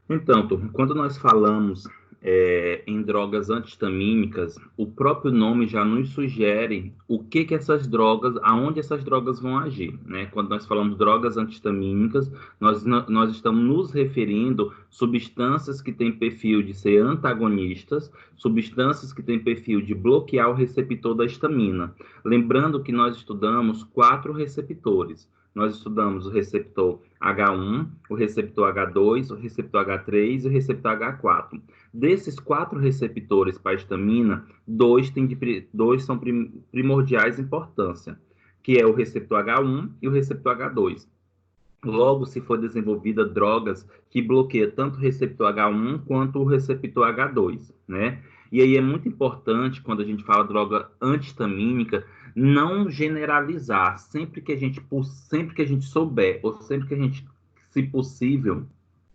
Então, turma, quando nós falamos em drogas antihistamínicas, o próprio nome já nos sugere o que que essas drogas, aonde essas drogas vão agir, né? Quando nós falamos drogas antihistamínicas, nós estamos nos referindo substâncias que têm perfil de ser antagonistas, substâncias que têm perfil de bloquear o receptor da histamina. Lembrando que nós estudamos quatro receptores. Nós estudamos o receptor H1, o receptor H2, o receptor H3 e o receptor H4. Desses quatro receptores para a histamina, dois são primordiais importância, que é o receptor H1 e o receptor H2. Logo, se for desenvolvida drogas que bloqueiam tanto o receptor H1 quanto o receptor H2, né? E aí é muito importante, quando a gente fala droga antihistamínica, não generalizar. Sempre que a gente souber, ou sempre que a gente, se possível,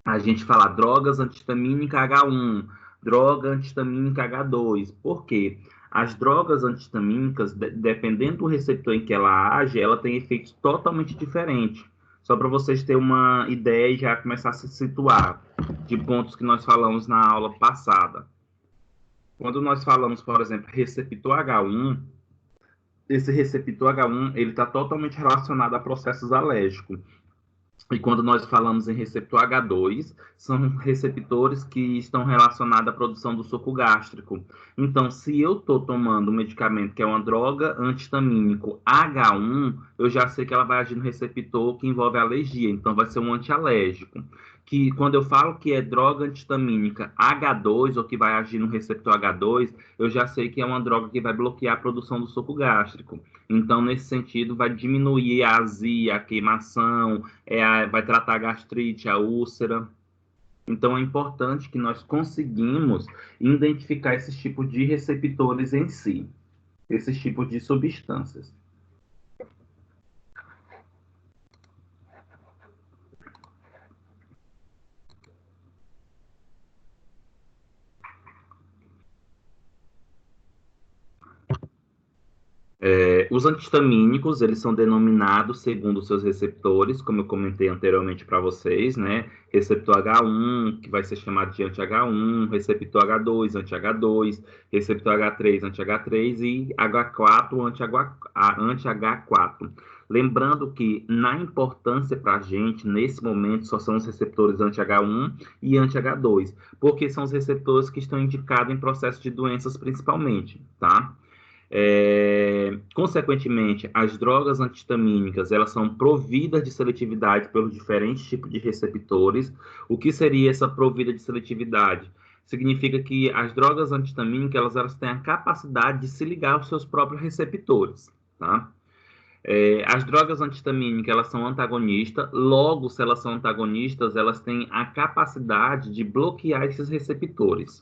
a gente falar drogas antihistamínica H1, droga antihistamínica H2. Por quê? As drogas antihistamínicas, dependendo do receptor em que ela age, ela tem efeitos totalmente diferentes. Só para vocês terem uma ideia e já começar a se situar de pontos que nós falamos na aula passada. Quando nós falamos, por exemplo, receptor H1, esse receptor H1 ele está totalmente relacionado a processos alérgicos. E quando nós falamos em receptor H2, são receptores que estão relacionados à produção do suco gástrico. Então, se eu estou tomando um medicamento que é uma droga antihistamínico H1, eu já sei que ela vai agir no receptor que envolve alergia, então vai ser um antialérgico. Que quando eu falo que é droga antihistamínica H2, ou que vai agir no receptor H2, eu já sei que é uma droga que vai bloquear a produção do suco gástrico. Então, nesse sentido, vai diminuir a azia, a queimação, vai tratar a gastrite, a úlcera. Então, é importante que nós conseguimos identificar esses tipos de receptores em si, esses tipos de substâncias. Os antihistamínicos, eles são denominados segundo seus receptores, como eu comentei anteriormente para vocês, né? Receptor H1, que vai ser chamado de anti-H1, receptor H2, anti-H2, receptor H3, anti-H3 e H4, anti-H4. Lembrando que, na importância para a gente, nesse momento, só são os receptores anti-H1 e anti-H2, porque são os receptores que estão indicados em processos de doenças principalmente, tá? Consequentemente, as drogas antihistamínicas elas são providas de seletividade pelos diferentes tipos de receptores. O que seria essa provida de seletividade? Significa que as drogas antihistamínicas elas têm a capacidade de se ligar aos seus próprios receptores, tá? As drogas antihistamínicas elas são antagonistas, logo, se elas são antagonistas, elas têm a capacidade de bloquear esses receptores.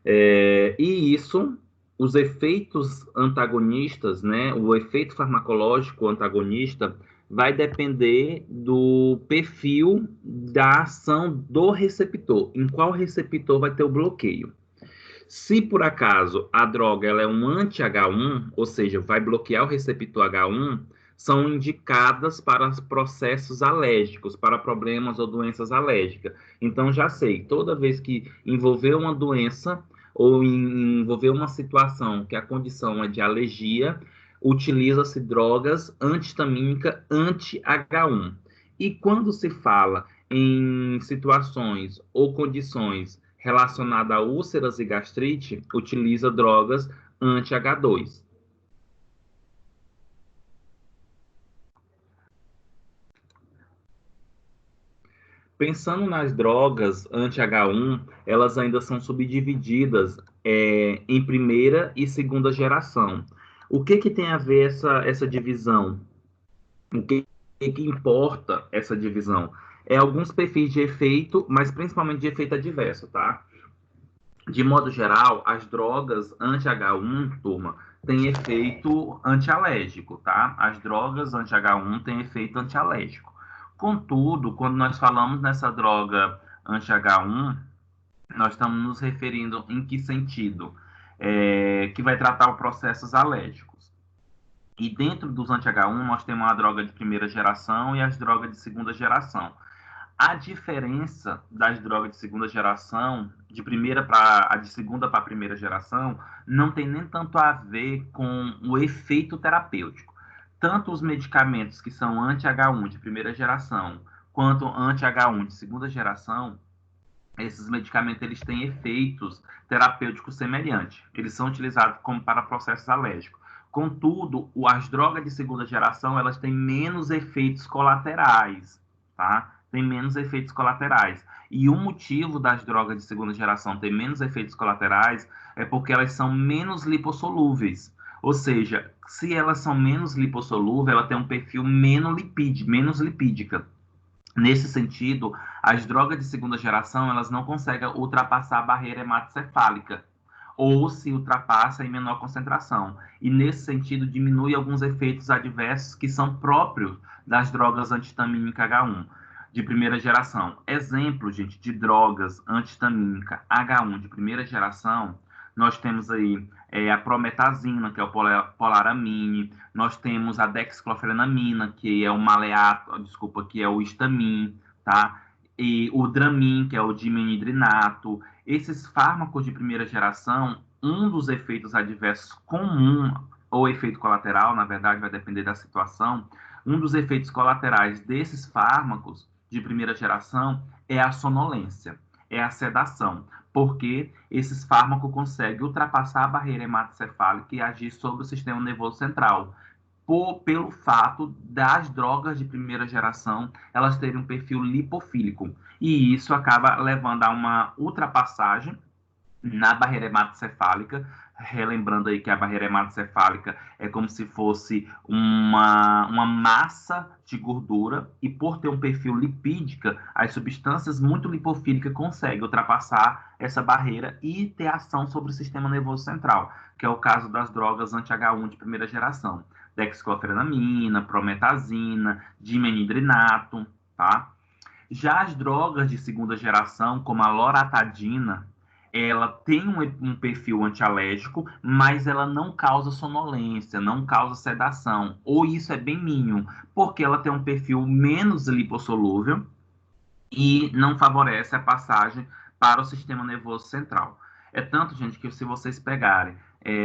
E isso, os efeitos antagonistas, né, o efeito farmacológico antagonista, vai depender do perfil da ação do receptor, em qual receptor vai ter o bloqueio. Se por acaso a droga ela é um anti-H1, ou seja, vai bloquear o receptor H1, são indicadas para processos alérgicos, para problemas ou doenças alérgicas. Então já sei, toda vez que envolver uma doença ou envolver uma situação que a condição é de alergia, utiliza-se drogas antihistamínica anti-H1. E quando se fala em situações ou condições relacionada a úlceras e gastrite, utiliza drogas anti-H2. Pensando nas drogas anti-H1, elas ainda são subdivididas em primeira e segunda geração. O que, que tem a ver essa divisão? O que importa essa divisão? É alguns perfis de efeito, mas principalmente de efeito adverso, tá? De modo geral, as drogas anti-H1, turma, têm efeito antialérgico, tá? As drogas anti-H1 têm efeito antialérgico. Contudo, quando nós falamos nessa droga anti-H1, nós estamos nos referindo em que sentido? Que vai tratar os processos alérgicos. E dentro dos anti-H1, nós temos a droga de primeira geração e as drogas de segunda geração. A diferença das drogas de segunda geração, de segunda para a primeira geração, não tem nem tanto a ver com o efeito terapêutico. Tanto os medicamentos que são anti-H1 de primeira geração, quanto anti-H1 de segunda geração, esses medicamentos eles têm efeitos terapêuticos semelhantes. Eles são utilizados como para processos alérgicos. Contudo, as drogas de segunda geração, elas têm menos efeitos colaterais, tá? Tem menos efeitos colaterais. E o motivo das drogas de segunda geração ter menos efeitos colaterais é porque elas são menos lipossolúveis. Ou seja, se elas são menos lipossolúveis, ela tem um perfil menos lipídica. Nesse sentido, as drogas de segunda geração, elas não conseguem ultrapassar a barreira hematocefálica, ou se ultrapassa em menor concentração. E nesse sentido, diminui alguns efeitos adversos que são próprios das drogas antihistamínica H1 de primeira geração. Exemplo, gente, de drogas antihistamínica H1 de primeira geração, nós temos aí a prometazina, que é o polaramine, nós temos a dexclofenamina, que é o maleato, desculpa, que é o histamin, tá? E o dramin, que é o dimenhidrinato. Esses fármacos de primeira geração, um dos efeitos adversos comum, ou efeito colateral, na verdade, vai depender da situação, um dos efeitos colaterais desses fármacos de primeira geração é a sonolência, é a sedação, porque esses fármacos conseguem ultrapassar a barreira hematocefálica e agir sobre o sistema nervoso central, pelo fato das drogas de primeira geração elas terem um perfil lipofílico. E isso acaba levando a uma ultrapassagem na barreira hematocefálica, relembrando aí que a barreira hematocefálica é como se fosse uma massa de gordura, e por ter um perfil lipídica, as substâncias muito lipofílicas conseguem ultrapassar essa barreira e ter ação sobre o sistema nervoso central, que é o caso das drogas anti-H1 de primeira geração, dexclofenamina, prometazina, dimenhidrinato, tá? Já as drogas de segunda geração, como a loratadina, ela tem um perfil antialérgico, mas ela não causa sonolência, não causa sedação, ou isso é bem mínimo, porque ela tem um perfil menos lipossolúvel e não favorece a passagem para o sistema nervoso central. É tanto, gente, que se vocês pegarem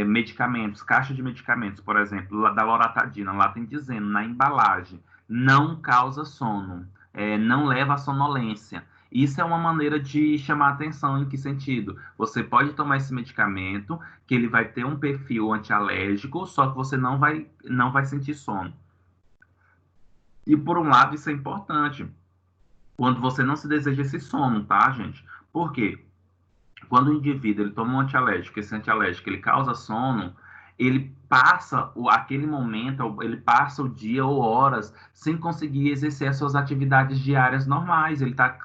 medicamentos, caixa de medicamentos, por exemplo, da loratadina, lá tem dizendo na embalagem, não causa sono, não leva à sonolência. Isso é uma maneira de chamar atenção. Em que sentido? Você pode tomar esse medicamento, que ele vai ter um perfil antialérgico, só que você não vai sentir sono. E por um lado, isso é importante, quando você não se deseja esse sono, tá, gente? Por quê? Quando o indivíduo ele toma um antialérgico, esse antialérgico ele causa sono, ele passa aquele momento, ele passa o dia ou horas sem conseguir exercer as suas atividades diárias normais. Ele está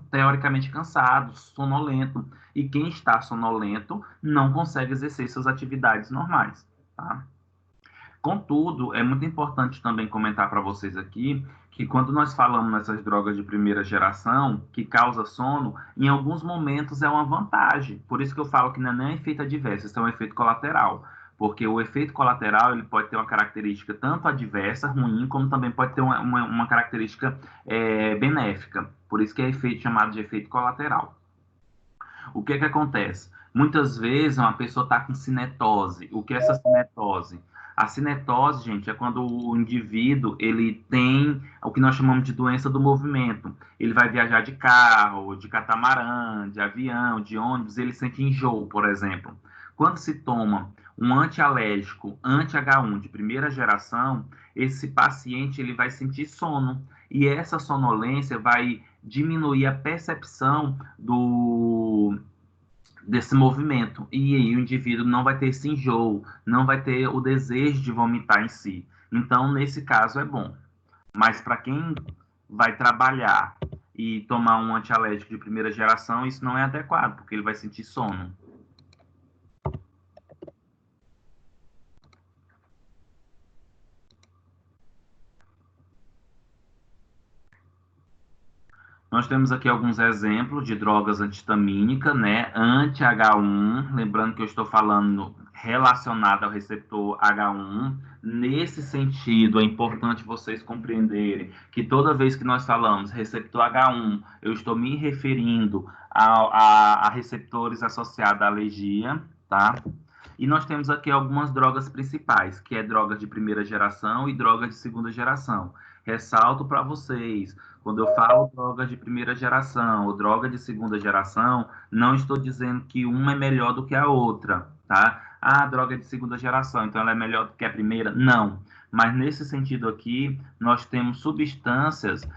teoricamente cansado, sonolento. E quem está sonolento não consegue exercer suas atividades normais, tá? Contudo, é muito importante também comentar para vocês aqui que quando nós falamos nessas drogas de primeira geração, que causa sono, em alguns momentos é uma vantagem. Por isso que eu falo que não é nem efeito adverso, isso é um efeito colateral. Porque o efeito colateral ele pode ter uma característica tanto adversa, ruim, como também pode ter uma característica benéfica. Por isso que é efeito chamado de efeito colateral. O que acontece? Muitas vezes uma pessoa está com cinetose. O que é essa cinetose? A cinetose, gente, é quando o indivíduo ele tem o que nós chamamos de doença do movimento. Ele vai viajar de carro, de catamarã, de avião, de ônibus, ele sente enjoo, por exemplo. Quando se toma um antialérgico anti-H1 de primeira geração, esse paciente ele vai sentir sono. E essa sonolência vai diminuir a percepção desse movimento. E aí o indivíduo não vai ter esse enjoo, não vai ter o desejo de vomitar em si. Então, nesse caso, é bom. Mas para quem vai trabalhar e tomar um antialérgico de primeira geração, isso não é adequado, porque ele vai sentir sono. Nós temos aqui alguns exemplos de drogas antihistamínicas, né? Anti-H1, lembrando que eu estou falando relacionada ao receptor H1. Nesse sentido, é importante vocês compreenderem que toda vez que nós falamos receptor H1, eu estou me referindo a receptores associados à alergia, tá? E nós temos aqui algumas drogas principais, que é drogas de primeira geração e drogas de segunda geração. Ressalto para vocês, quando eu falo droga de primeira geração ou droga de segunda geração, não estou dizendo que uma é melhor do que a outra, tá? Ah, droga de segunda geração, então ela é melhor do que a primeira? Não. Mas nesse sentido aqui, nós temos substâncias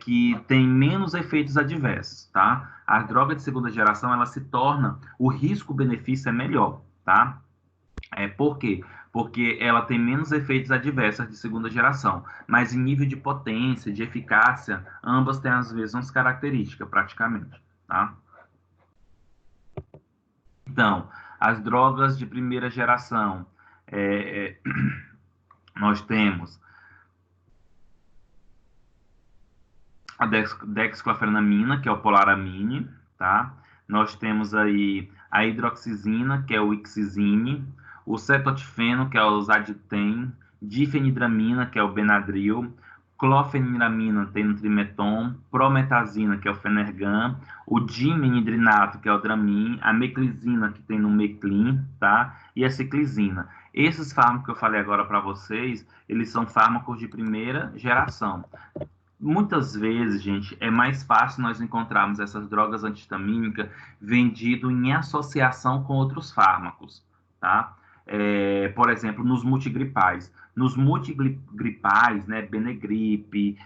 que têm menos efeitos adversos, tá? A droga de segunda geração, ela se torna, o risco-benefício é melhor, tá? Por quê? Porque ela tem menos efeitos adversos de segunda geração, mas em nível de potência, de eficácia, ambas têm as mesmas características, praticamente, tá? Então, as drogas de primeira geração, nós temos a dexclofenamina, que é o polaramine, tá? Nós temos aí a hidroxizina, que é o ixizine, o cetotifeno, que é o Zaditem, difenidramina, que é o Benadryl, clofeniramina, tem o Trimeton, prometazina, que é o Fenergan, o dimenhidrinato, que é o Dramin, a meclizina, que tem no Meclin, tá? E a ciclizina. Esses fármacos que eu falei agora para vocês, eles são fármacos de primeira geração. Muitas vezes, gente, é mais fácil nós encontrarmos essas drogas antihistamínicas vendidas em associação com outros fármacos, tá? Por exemplo, nos multigripais. Nos multigripais, né, Benegrip,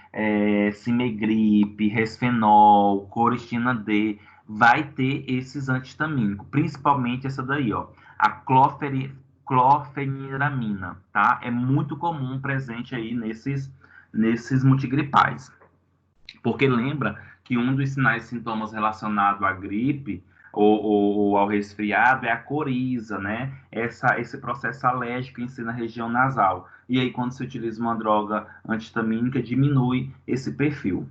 Cimegrip, Resfenol, Coristina D, vai ter esses antihistamínicos, principalmente essa daí, ó, a clofeniramina, tá? É muito comum presente aí nesses multigripais. Porque lembra que um dos sinais e sintomas relacionados à gripe ou ao resfriado é a coriza, né? Esse processo alérgico em si na região nasal. E aí, quando se utiliza uma droga antihistamínica, diminui esse perfil.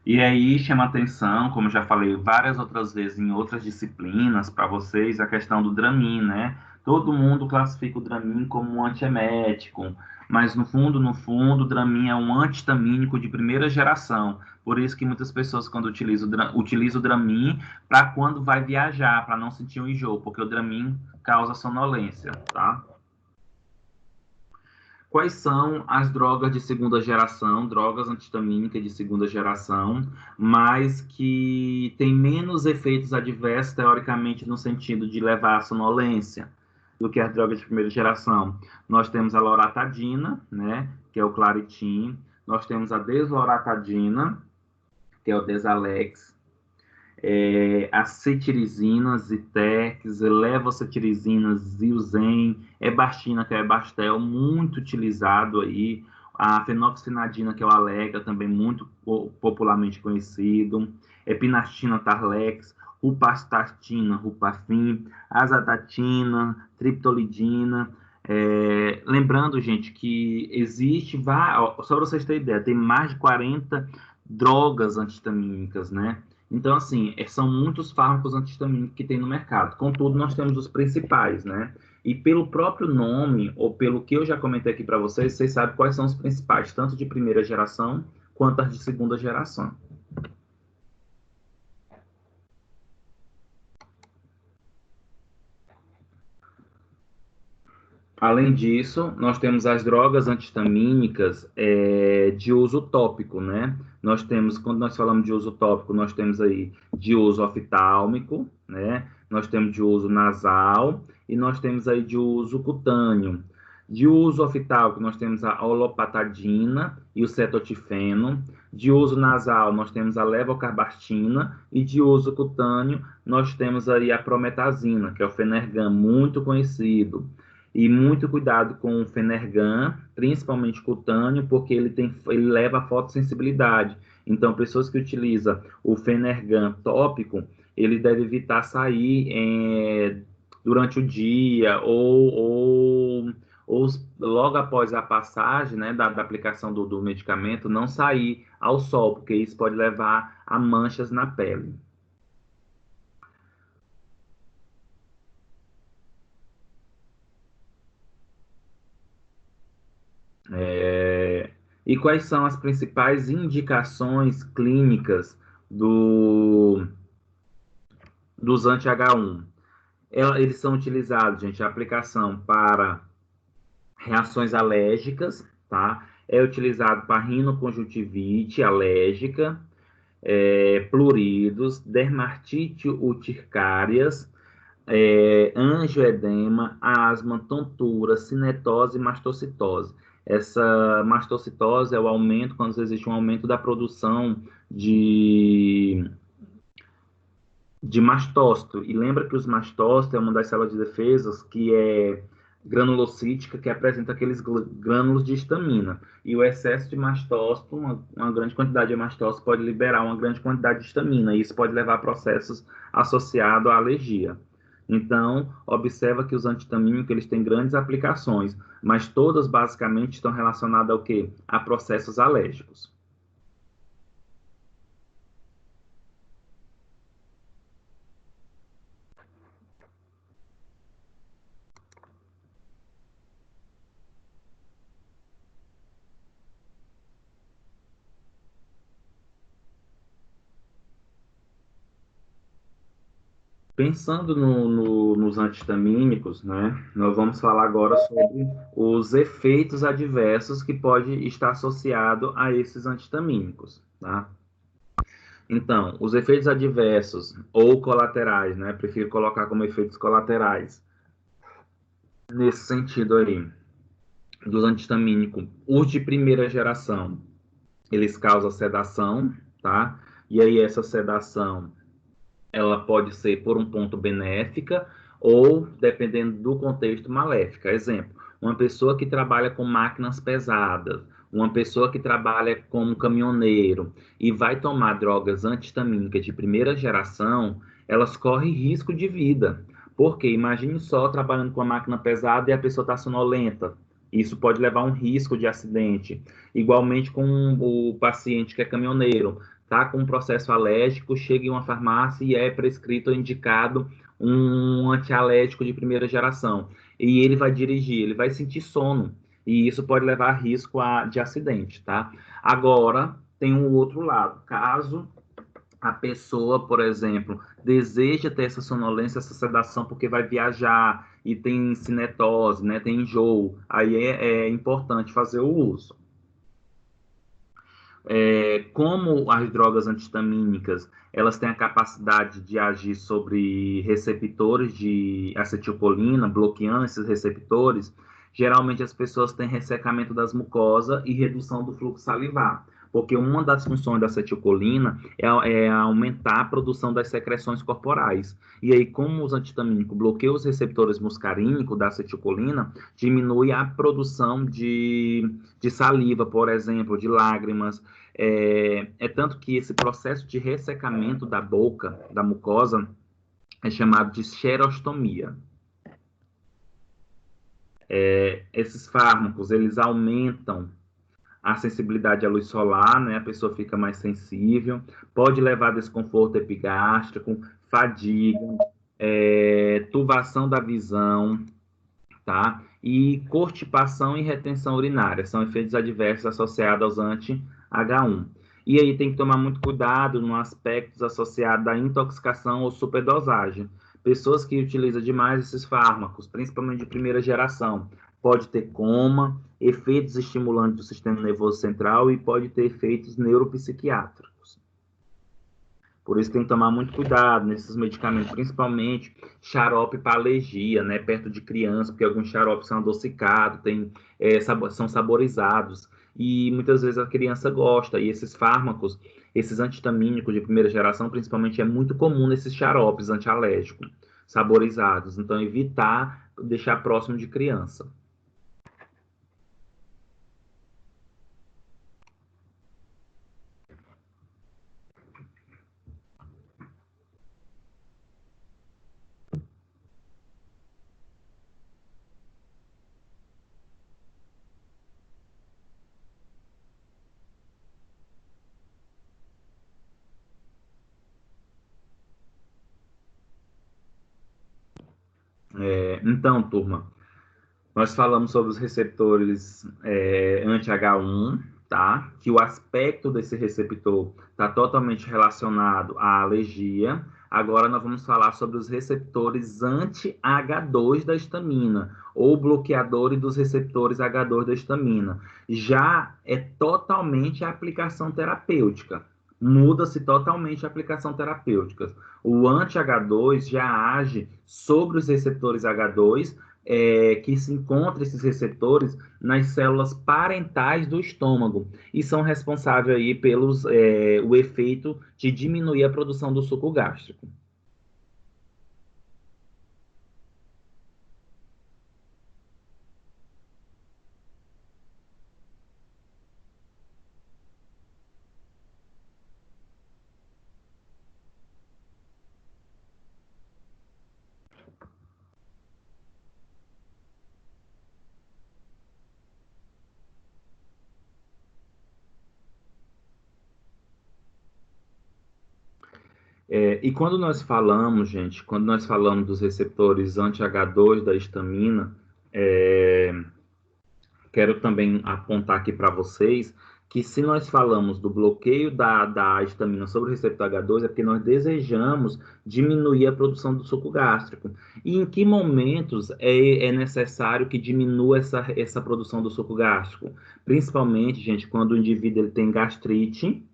E aí chama atenção, como já falei várias outras vezes em outras disciplinas para vocês, a questão do Dramin, né? Todo mundo classifica o Dramin como um antiemético, mas no fundo, o Dramin é um antihistamínico de primeira geração. Por isso que muitas pessoas, quando utilizam o Dramin, para quando vai viajar, para não sentir um enjoo, porque o Dramin causa sonolência, tá? Quais são as drogas de segunda geração, drogas antihistamínicas de segunda geração, mas que têm menos efeitos adversos, teoricamente, no sentido de levar à sonolência, do que as drogas de primeira geração? Nós temos a loratadina, né, que é o Claritin, nós temos a desloratadina, que é o Desalex, a cetirizina, Zitex, levocetirizina, Zilzen, Ebastina, que é Ebastel, muito utilizado aí, a fenoxinadina, que é o Alega, também muito popularmente conhecido, epinastina, Tarlex, rupastatina, Rupafin, azatatina, triptolidina. Lembrando, gente, que existe, só para vocês terem ideia, tem mais de 40 drogas antihistamínicas, né? Então, assim, são muitos fármacos antihistamínicos que tem no mercado. Contudo, nós temos os principais, né? E pelo próprio nome, ou pelo que eu já comentei aqui para vocês, vocês sabem quais são os principais, tanto de primeira geração quanto as de segunda geração. Além disso, nós temos as drogas antihistamínicas de uso tópico, né? Nós temos, quando nós falamos de uso tópico, nós temos aí de uso oftálmico, né? Nós temos de uso nasal e nós temos aí de uso cutâneo. De uso oftálmico, nós temos a olopatadina e o cetotifeno. De uso nasal, nós temos a levocarbastina. E de uso cutâneo, nós temos aí a prometazina, que é o Fenergan, muito conhecido. E muito cuidado com o Fenergan, principalmente cutâneo, porque ele leva a fotossensibilidade. Então, pessoas que utilizam o Fenergan tópico, ele deve evitar sair durante o dia ou logo após a passagem, né, da aplicação do medicamento, não sair ao sol, porque isso pode levar a manchas na pele. É, e quais são as principais indicações clínicas do, dos anti-H1? Eles são utilizados, gente, a aplicação para reações alérgicas, tá? É utilizado para rinoconjuntivite alérgica, pluridos, dermatite urticárias, angioedema, asma, tontura, cinetose e mastocitose. Essa mastocitose é o aumento, quando existe um aumento da produção de mastócito. E lembra que os mastócitos é uma das células de defesas que é granulocítica, que apresenta aqueles grânulos de histamina. E o excesso de mastócito, uma grande quantidade de mastócito, pode liberar uma grande quantidade de histamina, e isso pode levar a processos associados à alergia. Então, observa que os antihistamínicos eles têm grandes aplicações, mas todas basicamente estão relacionadas ao quê? A processos alérgicos. Pensando nos antihistamínicos, né, nós vamos falar agora sobre os efeitos adversos que pode estar associado a esses antihistamínicos, tá? Então, os efeitos adversos ou colaterais, né, prefiro colocar como efeitos colaterais, nesse sentido aí, dos antihistamínicos, os de primeira geração, eles causam sedação, tá? E aí essa sedação ela pode ser por um ponto benéfica ou, dependendo do contexto, maléfica. Exemplo, uma pessoa que trabalha com máquinas pesadas, uma pessoa que trabalha como caminhoneiro e vai tomar drogas antihistamínicas de primeira geração, elas correm risco de vida. Porque imagine só trabalhando com a máquina pesada e a pessoa está sonolenta. Isso pode levar a um risco de acidente. Igualmente com o paciente que é caminhoneiro está com um processo alérgico, chega em uma farmácia e é prescrito ou indicado um antialérgico de primeira geração. E ele vai dirigir, ele vai sentir sono. E isso pode levar a risco de acidente, tá? Agora, tem um outro lado. Caso a pessoa, por exemplo, deseja ter essa sonolência, essa sedação, porque vai viajar e tem cinetose, né, tem enjoo, aí é importante fazer o uso. Como as drogas antihistamínicas, elas têm a capacidade de agir sobre receptores de acetilcolina, bloqueando esses receptores, geralmente as pessoas têm ressecamento das mucosas e redução do fluxo salivar, porque uma das funções da acetilcolina é aumentar a produção das secreções corporais. E aí, como os antihistamínicos bloqueiam os receptores muscarínicos da acetilcolina, diminui a produção de saliva, por exemplo, de lágrimas, tanto que esse processo de ressecamento da boca, da mucosa, é chamado de xerostomia. Esses fármacos, eles aumentam a sensibilidade à luz solar, né? A pessoa fica mais sensível, pode levar a desconforto epigástrico, fadiga, turvação da visão, tá? E constipação e retenção urinária são efeitos adversos associados aos anti-H1. E aí tem que tomar muito cuidado no aspectos associados à intoxicação ou superdosagem. Pessoas que utilizam demais esses fármacos, principalmente de primeira geração, pode ter coma, efeitos estimulantes do sistema nervoso central e pode ter efeitos neuropsiquiátricos. Por isso tem que tomar muito cuidado nesses medicamentos, principalmente xarope para alergia, né? Perto de criança, porque alguns xaropes são adocicados, são saborizados. E muitas vezes a criança gosta. E esses fármacos, esses antihistamínicos de primeira geração, principalmente, é muito comum nesses xaropes antialérgicos, saborizados. Então, evitar deixar próximo de criança. Então, turma, Nós falamos sobre os receptores anti-H1, tá? Que o aspecto desse receptor está totalmente relacionado à alergia. Agora nós vamos falar sobre os receptores anti-H2 da histamina, ou bloqueadores dos receptores H2 da histamina. Já é totalmente a aplicação terapêutica. Muda-se totalmente a aplicação terapêutica. O anti-H2 já age sobre os receptores H2, que se encontram esses receptores nas células parentais do estômago e são responsáveis aí pelos o efeito de diminuir a produção do suco gástrico. E quando nós falamos, gente, quando nós falamos dos receptores anti-H2 da histamina, é, quero também apontar aqui para vocês que se nós falamos do bloqueio da histamina sobre o receptor H2, é porque nós desejamos diminuir a produção do suco gástrico. E em que momentos é necessário que diminua essa produção do suco gástrico? Principalmente, gente, quando o indivíduo ele tem gastrite,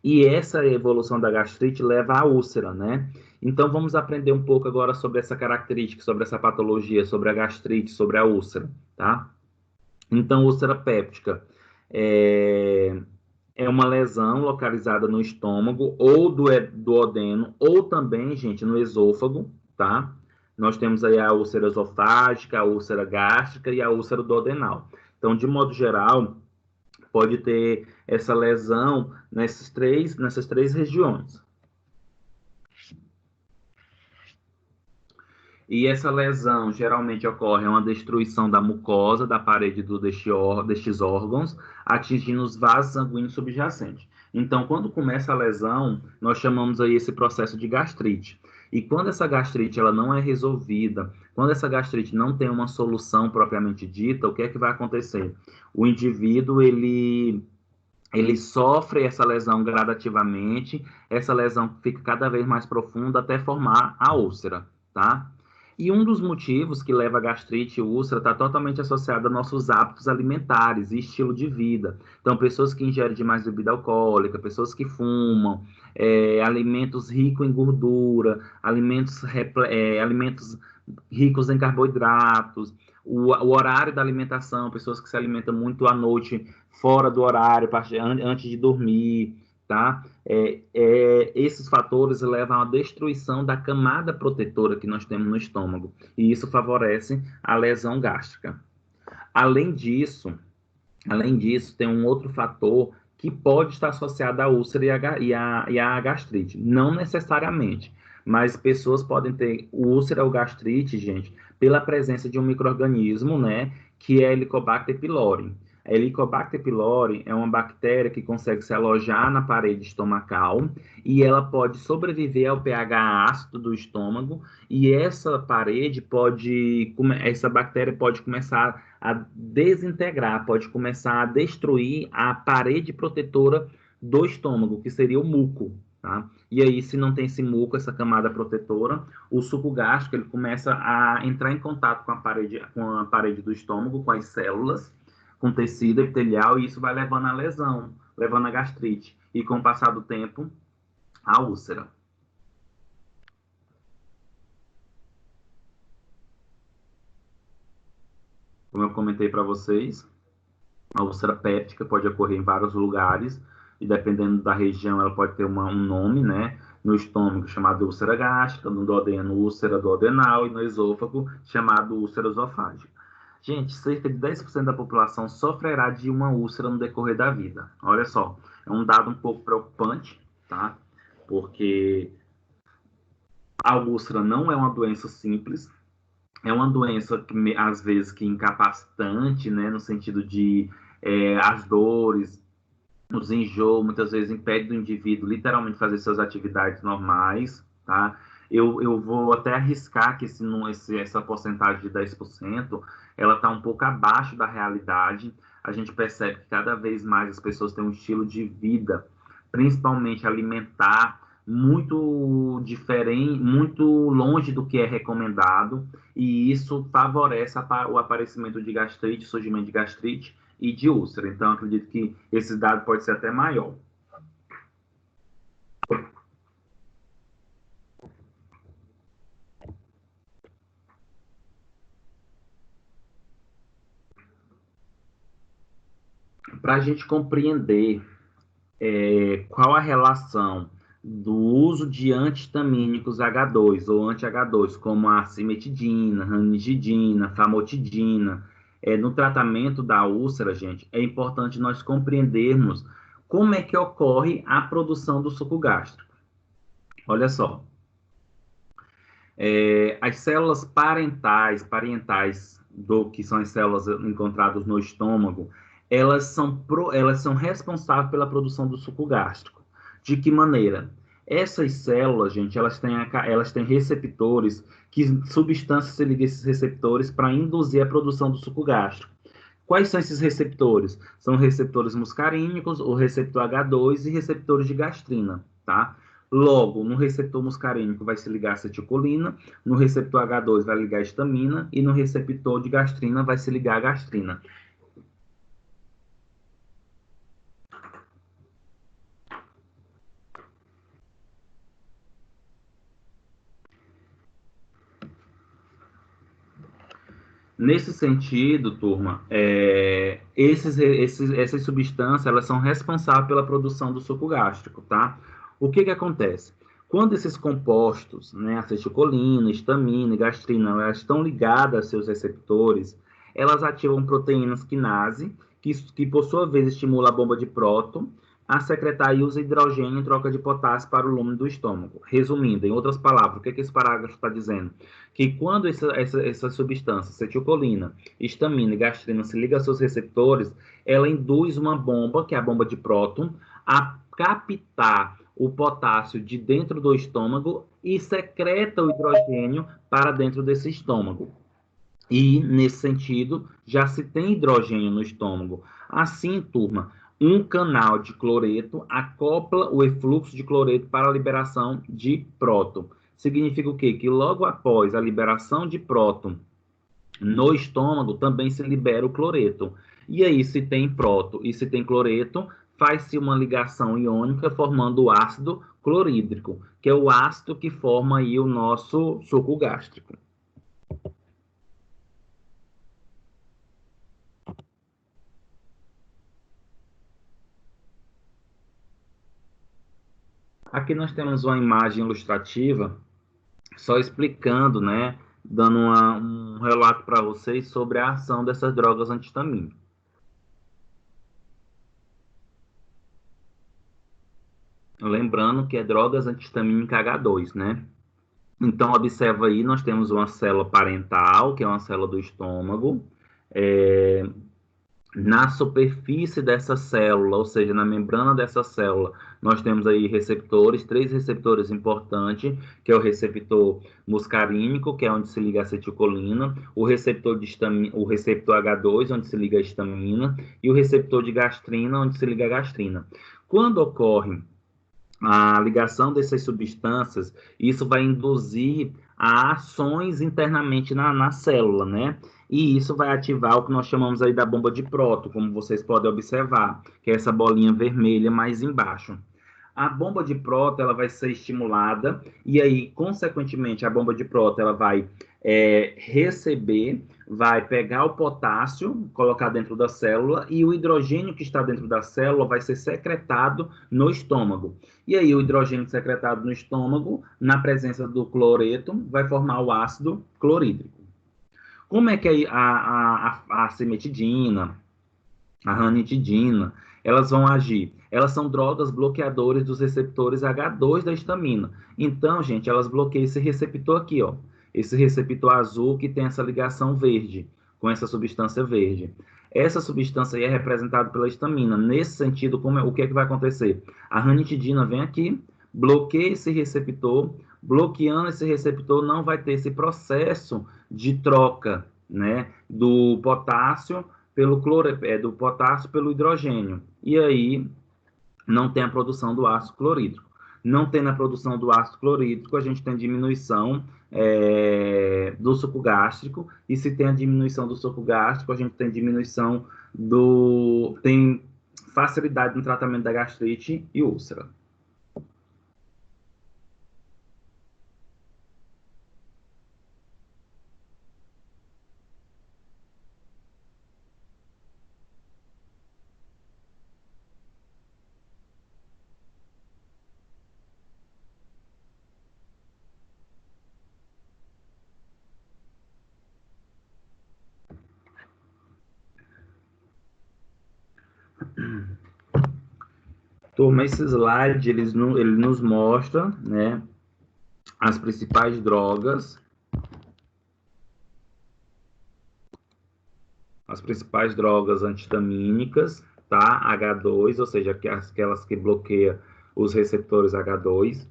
e essa evolução da gastrite leva à úlcera, né? Então, vamos aprender um pouco agora sobre essa característica, sobre essa patologia, sobre a gastrite, sobre a úlcera, tá? Então, úlcera péptica é, é uma lesão localizada no estômago ou do duodeno, ou também, gente, no esôfago, tá? Nós temos aí a úlcera esofágica, a úlcera gástrica e a úlcera duodenal. Então, de modo geral, pode ter essa lesão nessas três regiões. E essa lesão geralmente ocorre uma destruição da mucosa da parede destes órgãos, atingindo os vasos sanguíneos subjacentes. Então, quando começa a lesão, nós chamamos aí esse processo de gastrite. E quando essa gastrite ela não é resolvida, quando essa gastrite não tem uma solução propriamente dita, o que é que vai acontecer? O indivíduo, ele sofre essa lesão gradativamente, essa lesão fica cada vez mais profunda até formar a úlcera, tá? E um dos motivos que leva a gastrite e úlcera está totalmente associado a nossos hábitos alimentares e estilo de vida. Então, pessoas que ingerem demais bebida alcoólica, pessoas que fumam, alimentos ricos em gordura, alimentos ricos em carboidratos, o horário da alimentação, pessoas que se alimentam muito à noite, fora do horário, antes de dormir, tá? Esses fatores levam à destruição da camada protetora que nós temos no estômago, e isso favorece a lesão gástrica. Além disso, tem um outro fator que pode estar associado à úlcera e à gastrite. Não necessariamente, mas pessoas podem ter úlcera ou gastrite, gente, pela presença de um micro-organismo, né, que é Helicobacter pylori. A Helicobacter pylori é uma bactéria que consegue se alojar na parede estomacal e ela pode sobreviver ao pH ácido do estômago, e essa bactéria pode começar a desintegrar, pode começar a destruir a parede protetora do estômago, que seria o muco, tá? E aí, se não tem esse muco, essa camada protetora, o suco gástrico ele começa a entrar em contato com a parede do estômago, com as células, com tecido epitelial, e isso vai levando à lesão, levando à gastrite. E com o passar do tempo, a úlcera. Como eu comentei para vocês, a úlcera péptica pode ocorrer em vários lugares, e dependendo da região, ela pode ter um nome, né? No estômago, chamado úlcera gástrica, no duodeno, úlcera duodenal, e no esôfago, chamado úlcera esofágica. Gente, cerca de 10% da população sofrerá de uma úlcera no decorrer da vida. Olha só, é um dado um pouco preocupante, tá? Porque a úlcera não é uma doença simples, é uma doença que, às vezes, que incapacitante, né? No sentido de as dores, os enjoos, muitas vezes impede do indivíduo literalmente fazer suas atividades normais, tá? Eu vou até arriscar que essa porcentagem de 10%, ela está um pouco abaixo da realidade. A gente percebe que cada vez mais as pessoas têm um estilo de vida, principalmente alimentar, muito diferente, muito longe do que é recomendado, e isso favorece o aparecimento de gastrite, surgimento de gastrite e de úlcera. Então, acredito que esse dado pode ser até maior. Para a gente compreender qual a relação do uso de antihistamínicos H2 ou anti-H2, como a cimetidina, ranitidina, famotidina, no tratamento da úlcera, gente, é importante nós compreendermos como é que ocorre a produção do suco gástrico. Olha só, as células parentais que são as células encontradas no estômago, elas são responsáveis pela produção do suco gástrico. De que maneira? Essas células, gente, elas têm receptores, que substâncias se ligam a esses receptores para induzir a produção do suco gástrico. Quais são esses receptores? São receptores muscarínicos, o receptor H2 e receptores de gastrina, tá? Logo, no receptor muscarínico vai se ligar a acetilcolina, no receptor H2 vai ligar a histamina e no receptor de gastrina vai se ligar a gastrina. Nesse sentido, turma, essas substâncias elas são responsáveis pela produção do suco gástrico, tá? O que acontece? Quando esses compostos, né, acetilcolina, histamina e gastrina, elas estão ligadas a seus receptores, elas ativam proteínas quinase, que por sua vez estimula a bomba de próton a secretar e usa hidrogênio em troca de potássio para o lume do estômago. Resumindo, em outras palavras, o que esse parágrafo está dizendo? Que quando essa substância, acetilcolina, histamina e gastrina, se liga aos seus receptores, ela induz uma bomba, que é a bomba de próton, a captar o potássio de dentro do estômago e secreta o hidrogênio para dentro desse estômago. E, nesse sentido, já se tem hidrogênio no estômago. Assim, turma, um canal de cloreto acopla o efluxo de cloreto para a liberação de próton. Significa o quê? Que logo após a liberação de próton no estômago, também se libera o cloreto. E aí, se tem próton e se tem cloreto, faz-se uma ligação iônica formando o ácido clorídrico, que é o ácido que forma aí o nosso suco gástrico. Aqui nós temos uma imagem ilustrativa, só explicando, né, dando um relato para vocês sobre a ação dessas drogas antihistamínicas. Lembrando que é drogas antihistamínicas H2, né? Então, observa aí, nós temos uma célula parental, que é uma célula do estômago. Na superfície dessa célula, ou seja, na membrana dessa célula, nós temos aí três receptores importantes, que é o receptor muscarínico, que é onde se liga a acetilcolina, o receptor o receptor H2, onde se liga a histamina, e o receptor de gastrina, onde se liga a gastrina. Quando ocorre a ligação dessas substâncias, isso vai induzir a ações internamente na célula, né? E isso vai ativar o que nós chamamos aí da bomba de próton, como vocês podem observar, que é essa bolinha vermelha mais embaixo. A bomba de próton ela vai ser estimulada e aí, consequentemente, a bomba de próton ela vai vai pegar o potássio, colocar dentro da célula e o hidrogênio que está dentro da célula vai ser secretado no estômago. E aí o hidrogênio secretado no estômago, na presença do cloreto, vai formar o ácido clorídrico. Como é que a cimetidina, a ranitidina, elas vão agir? Elas são drogas bloqueadoras dos receptores H2 da histamina. Então, gente, elas bloqueiam esse receptor aqui, ó. Esse receptor azul que tem essa ligação verde, com essa substância verde. Essa substância aí é representada pela histamina. Nesse sentido, o que é que vai acontecer? A ranitidina vem aqui, bloqueia esse receptor, Bloqueando esse receptor, não vai ter esse processo de troca, né, do potássio do potássio pelo hidrogênio. E aí não tem a produção do ácido clorídrico. Não tendo a produção do ácido clorídrico, a gente tem diminuição do suco gástrico, e se tem a diminuição do suco gástrico, a gente tem diminuição tem facilidade no tratamento da gastrite e úlcera. Turma, esse slide ele nos mostra, né, as principais drogas, antihistamínicas, tá? H2, ou seja, aquelas que bloqueiam os receptores H2.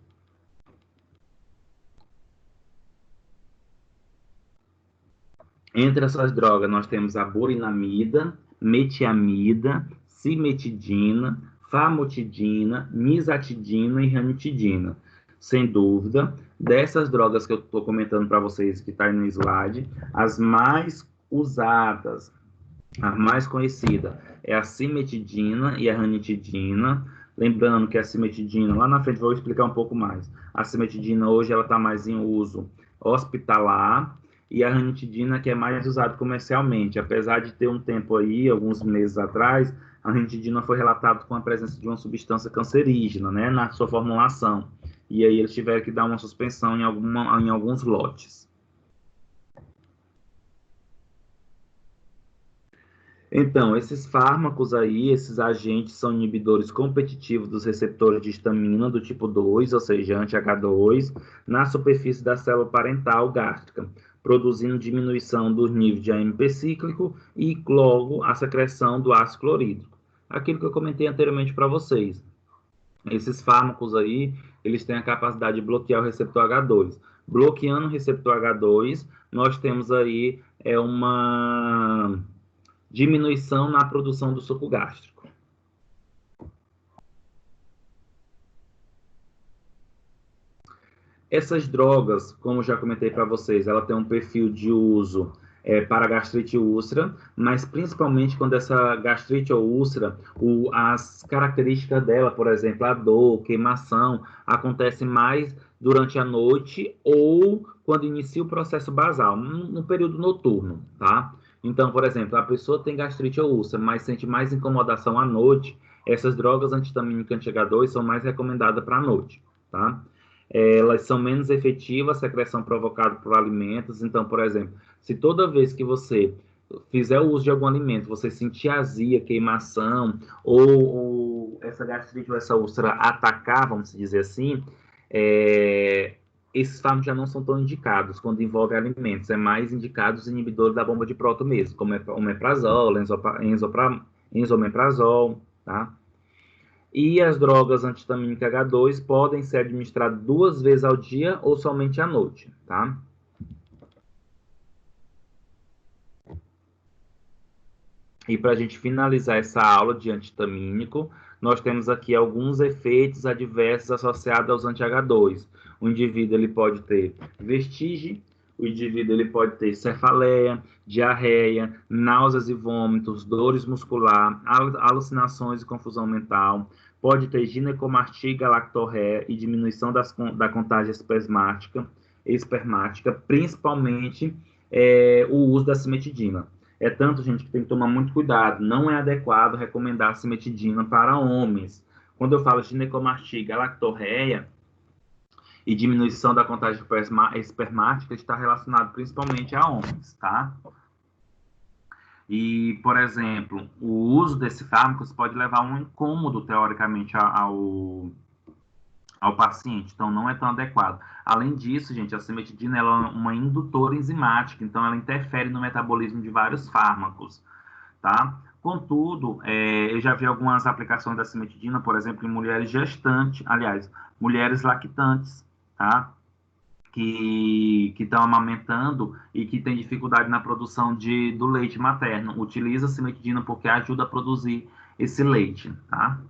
Entre essas drogas, nós temos a burinamida, metiamida, cimetidina, famotidina, misatidina e ranitidina. Sem dúvida, dessas drogas que eu estou comentando para vocês, que está aí no slide, as mais usadas, a mais conhecida é a cimetidina e a ranitidina. Lembrando que a cimetidina, lá na frente vou explicar um pouco mais. A cimetidina hoje ela está mais em uso hospitalar, e a ranitidina que é mais usada comercialmente. Apesar de ter um tempo aí, alguns meses atrás, a ranitidina foi relatado com a presença de uma substância cancerígena, né, na sua formulação. E aí eles tiveram que dar uma suspensão em alguns lotes. Então, esses fármacos aí, esses agentes são inibidores competitivos dos receptores de histamina do tipo 2, ou seja, anti-H2, na superfície da célula parental gástrica, produzindo diminuição dos níveis de AMP cíclico e, logo, a secreção do ácido clorídrico. Aquilo que eu comentei anteriormente para vocês. Esses fármacos aí, eles têm a capacidade de bloquear o receptor H2. Bloqueando o receptor H2, nós temos aí uma diminuição na produção do suco gástrico. Essas drogas, como já comentei para vocês, ela tem um perfil de uso para gastrite e úlcera, mas principalmente quando essa gastrite ou úlcera, as características dela, por exemplo, a dor, queimação, acontece mais durante a noite ou quando inicia o processo basal, no período noturno, tá? Então, por exemplo, a pessoa tem gastrite ou úlcera, mas sente mais incomodação à noite, essas drogas antihistamínicas anti-H2 são mais recomendadas para a noite, tá? Elas são menos efetivas, a secreção provocada por alimentos. Então, por exemplo, se toda vez que você fizer o uso de algum alimento, você sentir azia, queimação, ou essa gastrite ou essa úlcera atacar, vamos dizer assim, esses fármacos já não são tão indicados quando envolve alimentos. É mais indicados os inibidores da bomba de próton mesmo, como o omeprazol, enzomeprazol, tá? E as drogas antihistamínicas H2 podem ser administradas 2 vezes ao dia ou somente à noite, tá? E para a gente finalizar essa aula de antihistamínico, nós temos aqui alguns efeitos adversos associados aos anti-H2. O indivíduo ele pode ter vestígio, o indivíduo ele pode ter cefaleia, diarreia, náuseas e vômitos, dores muscular, alucinações e confusão mental, pode ter ginecomastia, galactorreia e diminuição da contagem espermática, principalmente o uso da cimetidina. É tanto, gente, que tem que tomar muito cuidado. Não é adequado recomendar cimetidina para homens. Quando eu falo ginecomastia, galactorreia e diminuição da contagem espermática, está relacionado principalmente a homens, tá? E, por exemplo, o uso desse fármaco pode levar a um incômodo, teoricamente, ao paciente, então não é tão adequado. Além disso, gente, a cimetidina ela é uma indutora enzimática, então ela interfere no metabolismo de vários fármacos, tá? Contudo, eu já vi algumas aplicações da cimetidina, por exemplo, em mulheres gestantes, aliás, mulheres lactantes, tá? que estão amamentando e que têm dificuldade na produção do leite materno. Utiliza a cimetidina porque ajuda a produzir esse leite, tá?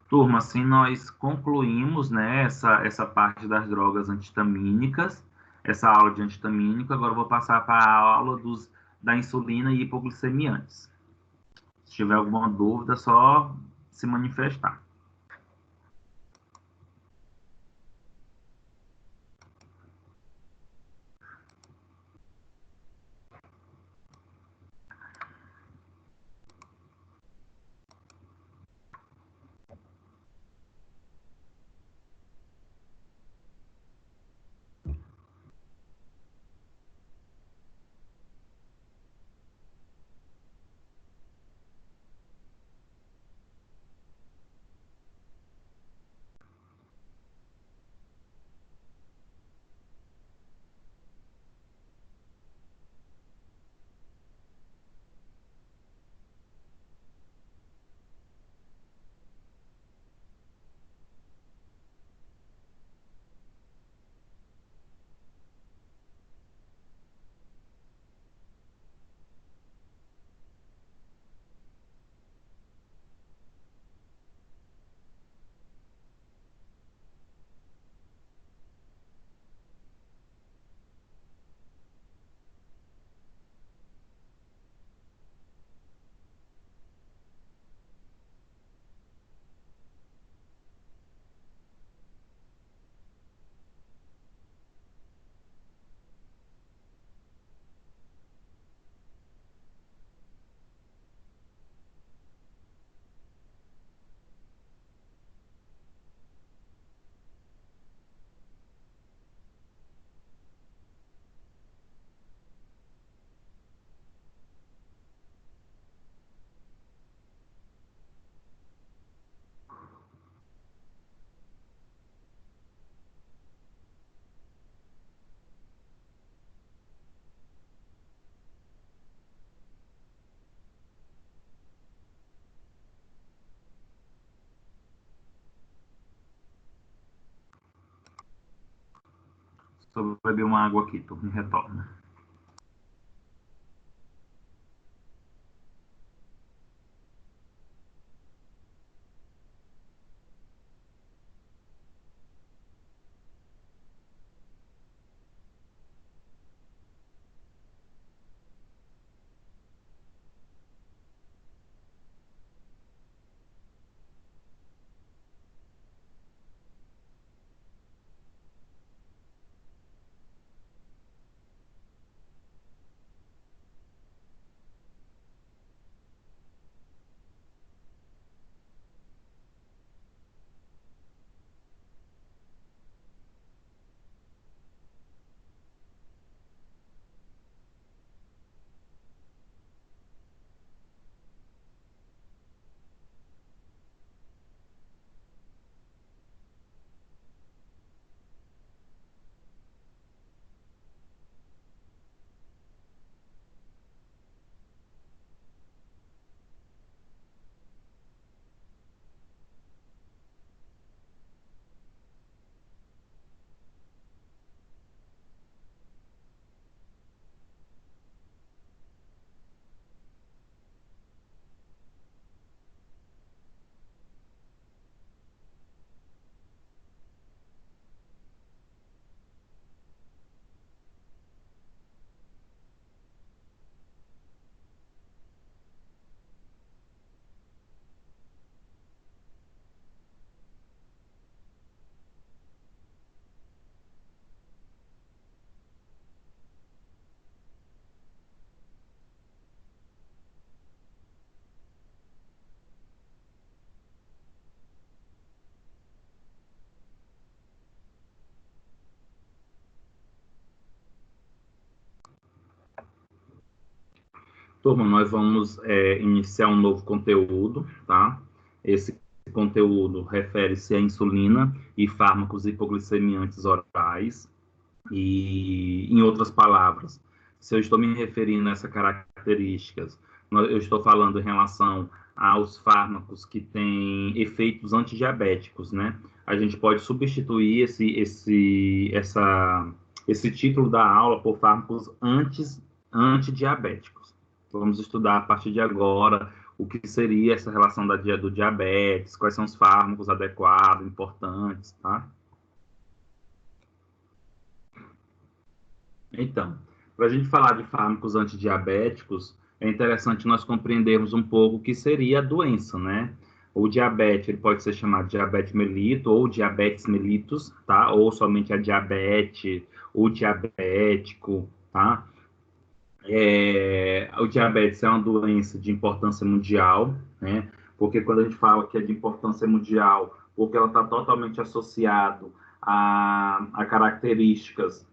Turma, assim nós concluímos, né, essa parte das drogas antihistamínicas, essa aula de antihistamínico. Agora eu vou passar para a aula da insulina e hipoglicemiantes. Se tiver alguma dúvida, é só se manifestar. Só vou beber uma água aqui, turma, e retorno. Turma, nós vamos iniciar um novo conteúdo, tá? Esse conteúdo refere-se à insulina e fármacos hipoglicemiantes orais. E, em outras palavras, se eu estou me referindo a essas características Eu estou falando em relação aos fármacos que têm efeitos antidiabéticos, né? A gente pode substituir esse título da aula por fármacos antidiabéticos. Vamos estudar a partir de agora o que seria essa relação do diabetes, quais são os fármacos adequados, importantes, tá? Então, para a gente falar de fármacos antidiabéticos, é interessante nós compreendermos um pouco o que seria a doença, né? O diabetes, ele pode ser chamado de diabetes mellitus ou diabetes mellitus, tá? Ou somente a diabetes, o diabético, tá? O diabetes é uma doença de importância mundial, né? Porque quando a gente fala que é de importância mundial, porque ela está totalmente associado a características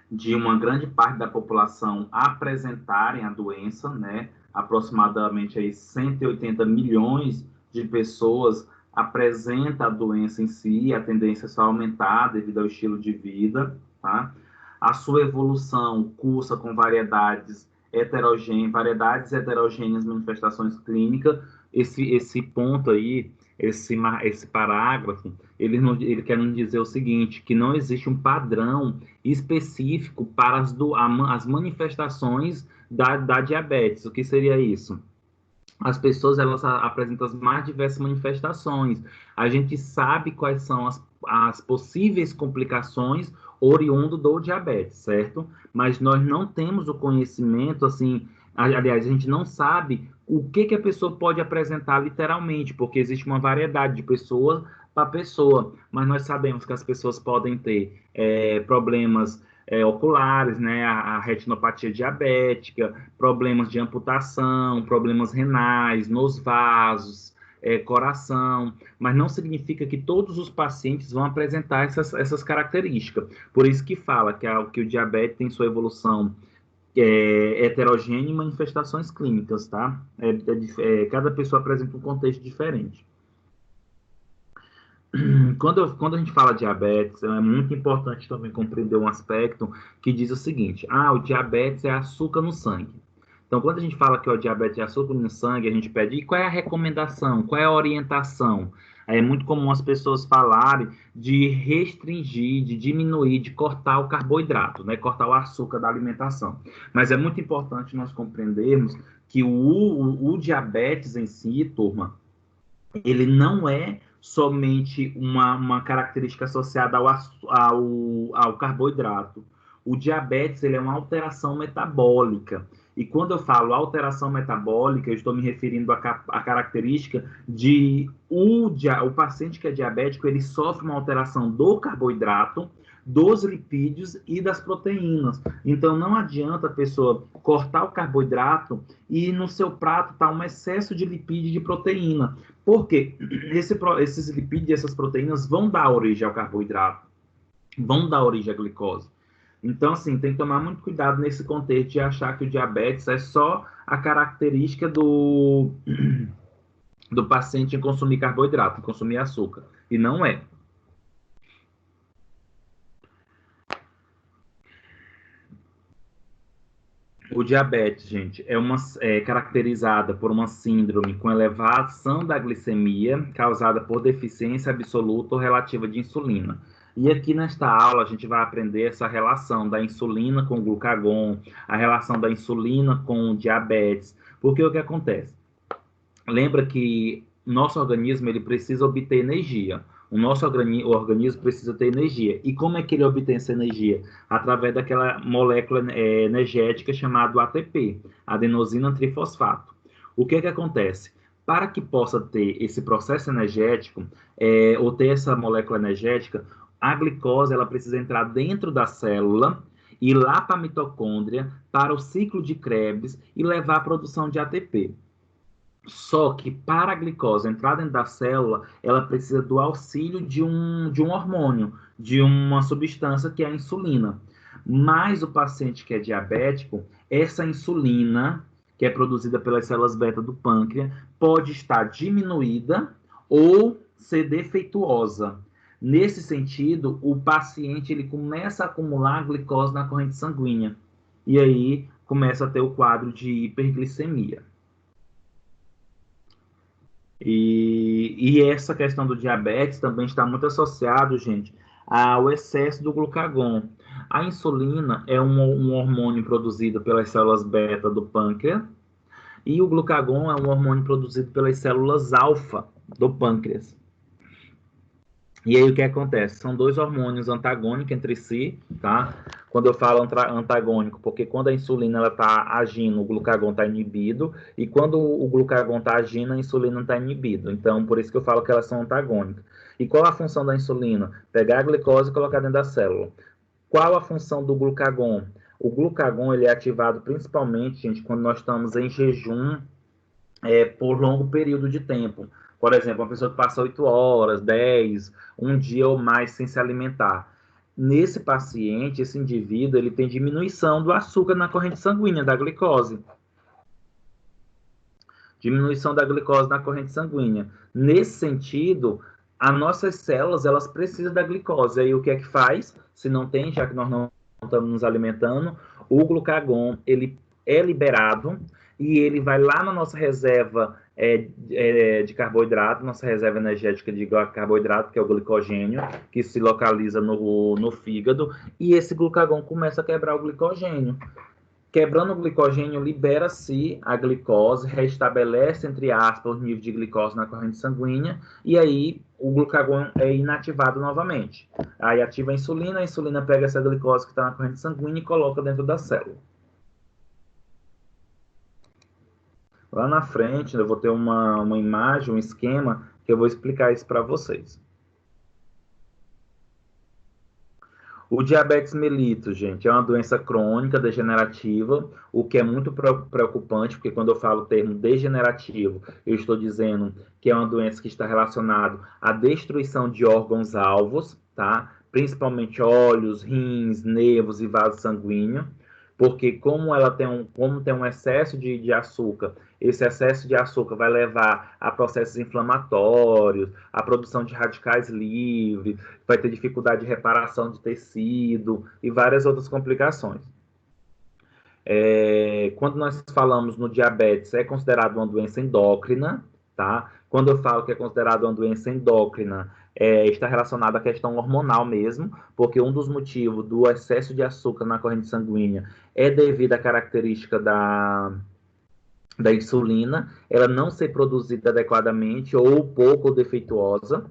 de uma grande parte da população apresentarem a doença, né? Aproximadamente aí 180 milhões de pessoas apresentam a doença em si, a tendência é só aumentar devido ao estilo de vida, tá? A sua evolução cursa com variedades heterogêneas, manifestações clínicas. Esse ponto aí, esse parágrafo, ele quer nos dizer o seguinte, que não existe um padrão específico para as manifestações da diabetes. O que seria isso? As pessoas elas apresentam as mais diversas manifestações. A gente sabe quais são as possíveis complicações oriundo do diabetes, certo? Mas nós não temos o conhecimento, assim, aliás, a gente não sabe o que a pessoa pode apresentar literalmente, porque existe uma variedade de pessoa para pessoa, mas nós sabemos que as pessoas podem ter problemas oculares, né, a retinopatia diabética, problemas de amputação, problemas renais, nos vasos, coração, mas não significa que todos os pacientes vão apresentar essas características. Por isso que fala que o diabetes tem sua evolução heterogênea e manifestações clínicas, tá? Cada pessoa apresenta um contexto diferente. Quando a gente fala diabetes, é muito importante também compreender um aspecto que diz o seguinte: o diabetes é açúcar no sangue. Então, quando a gente fala que o diabetes é açúcar no sangue, a gente pede, e qual é a recomendação, qual é a orientação? É muito comum as pessoas falarem de restringir, de diminuir, de cortar o carboidrato, né? Cortar o açúcar da alimentação. Mas é muito importante nós compreendermos que o diabetes em si, turma, ele não é somente uma característica associada ao carboidrato. O diabetes ele é uma alteração metabólica. E quando eu falo alteração metabólica, eu estou me referindo à característica de o paciente que é diabético, ele sofre uma alteração do carboidrato, dos lipídios e das proteínas. Então, não adianta a pessoa cortar o carboidrato e no seu prato está um excesso de lipídio e de proteína. Por quê? Esses lipídios e essas proteínas vão dar origem ao carboidrato, vão dar origem à glicose. Então, assim, tem que tomar muito cuidado nesse contexto de achar que o diabetes é só a característica do paciente em consumir carboidrato, em consumir açúcar. E não é. O diabetes, gente, é caracterizada por uma síndrome com elevação da glicemia causada por deficiência absoluta ou relativa de insulina. E aqui nesta aula a gente vai aprender essa relação da insulina com o glucagon, a relação da insulina com o diabetes. Porque o que acontece? Lembra que nosso organismo ele precisa obter energia. O nosso organismo precisa ter energia. E como é que ele obtém essa energia? Através daquela molécula energética chamada ATP, adenosina trifosfato. O que acontece? Para que possa ter esse processo energético, ou ter essa molécula energética, a glicose ela precisa entrar dentro da célula, ir lá para a mitocôndria, para o ciclo de Krebs e levar à produção de ATP. Só que para a glicose entrar dentro da célula, ela precisa do auxílio de um hormônio, de uma substância que é a insulina. Mas o paciente que é diabético, essa insulina, que é produzida pelas células beta do pâncreas, pode estar diminuída ou ser defeituosa. Nesse sentido, o paciente ele começa a acumular glicose na corrente sanguínea. E aí começa a ter o quadro de hiperglicemia. E essa questão do diabetes também está muito associado, gente, ao excesso do glucagon. A insulina é um hormônio produzido pelas células beta do pâncreas, e o glucagon é um hormônio produzido pelas células alfa do pâncreas. E aí o que acontece? São dois hormônios antagônicos entre si, tá? Quando eu falo antagônico, porque quando a insulina ela está agindo, o glucagon está inibido, e quando o glucagon está agindo, a insulina não está inibida. Então, por isso que eu falo que elas são antagônicas. E qual a função da insulina? Pegar a glicose e colocar dentro da célula. Qual a função do glucagon? O glucagon ele é ativado principalmente, gente, quando nós estamos em jejum por longo período de tempo. Por exemplo, uma pessoa que passa 8 horas, 10, um dia ou mais sem se alimentar. Nesse paciente, esse indivíduo, ele tem diminuição do açúcar na corrente sanguínea, da glicose. Diminuição da glicose na corrente sanguínea. Nesse sentido, as nossas células, elas precisam da glicose. Aí o que é que faz? Se não tem, já que nós não estamos nos alimentando, o glucagon, ele é liberado e ele vai lá na nossa reserva de carboidrato, nossa reserva energética de carboidrato, que é o glicogênio, que se localiza no fígado, e esse glucagon começa a quebrar o glicogênio. Quebrando o glicogênio, libera-se a glicose, restabelece, entre aspas, o nível de glicose na corrente sanguínea, e aí o glucagon é inativado novamente. Aí ativa a insulina pega essa glicose que está na corrente sanguínea e coloca dentro da célula. Lá na frente, eu vou ter uma imagem, um esquema, que eu vou explicar isso para vocês. O diabetes mellitus, gente, é uma doença crônica degenerativa, o que é muito preocupante, porque quando eu falo o termo degenerativo, eu estou dizendo que é uma doença que está relacionada à destruição de órgãos-alvos, tá? Principalmente olhos, rins, nervos e vasos sanguíneos, porque como tem um excesso de açúcar, esse excesso de açúcar vai levar a processos inflamatórios, a produção de radicais livres, vai ter dificuldade de reparação de tecido e várias outras complicações. Quando nós falamos no diabetes, é considerado uma doença endócrina, tá? Quando eu falo que é considerado uma doença endócrina, está relacionado à questão hormonal mesmo, porque um dos motivos do excesso de açúcar na corrente sanguínea é devido à característica da insulina, ela não ser produzida adequadamente ou pouco ou defeituosa.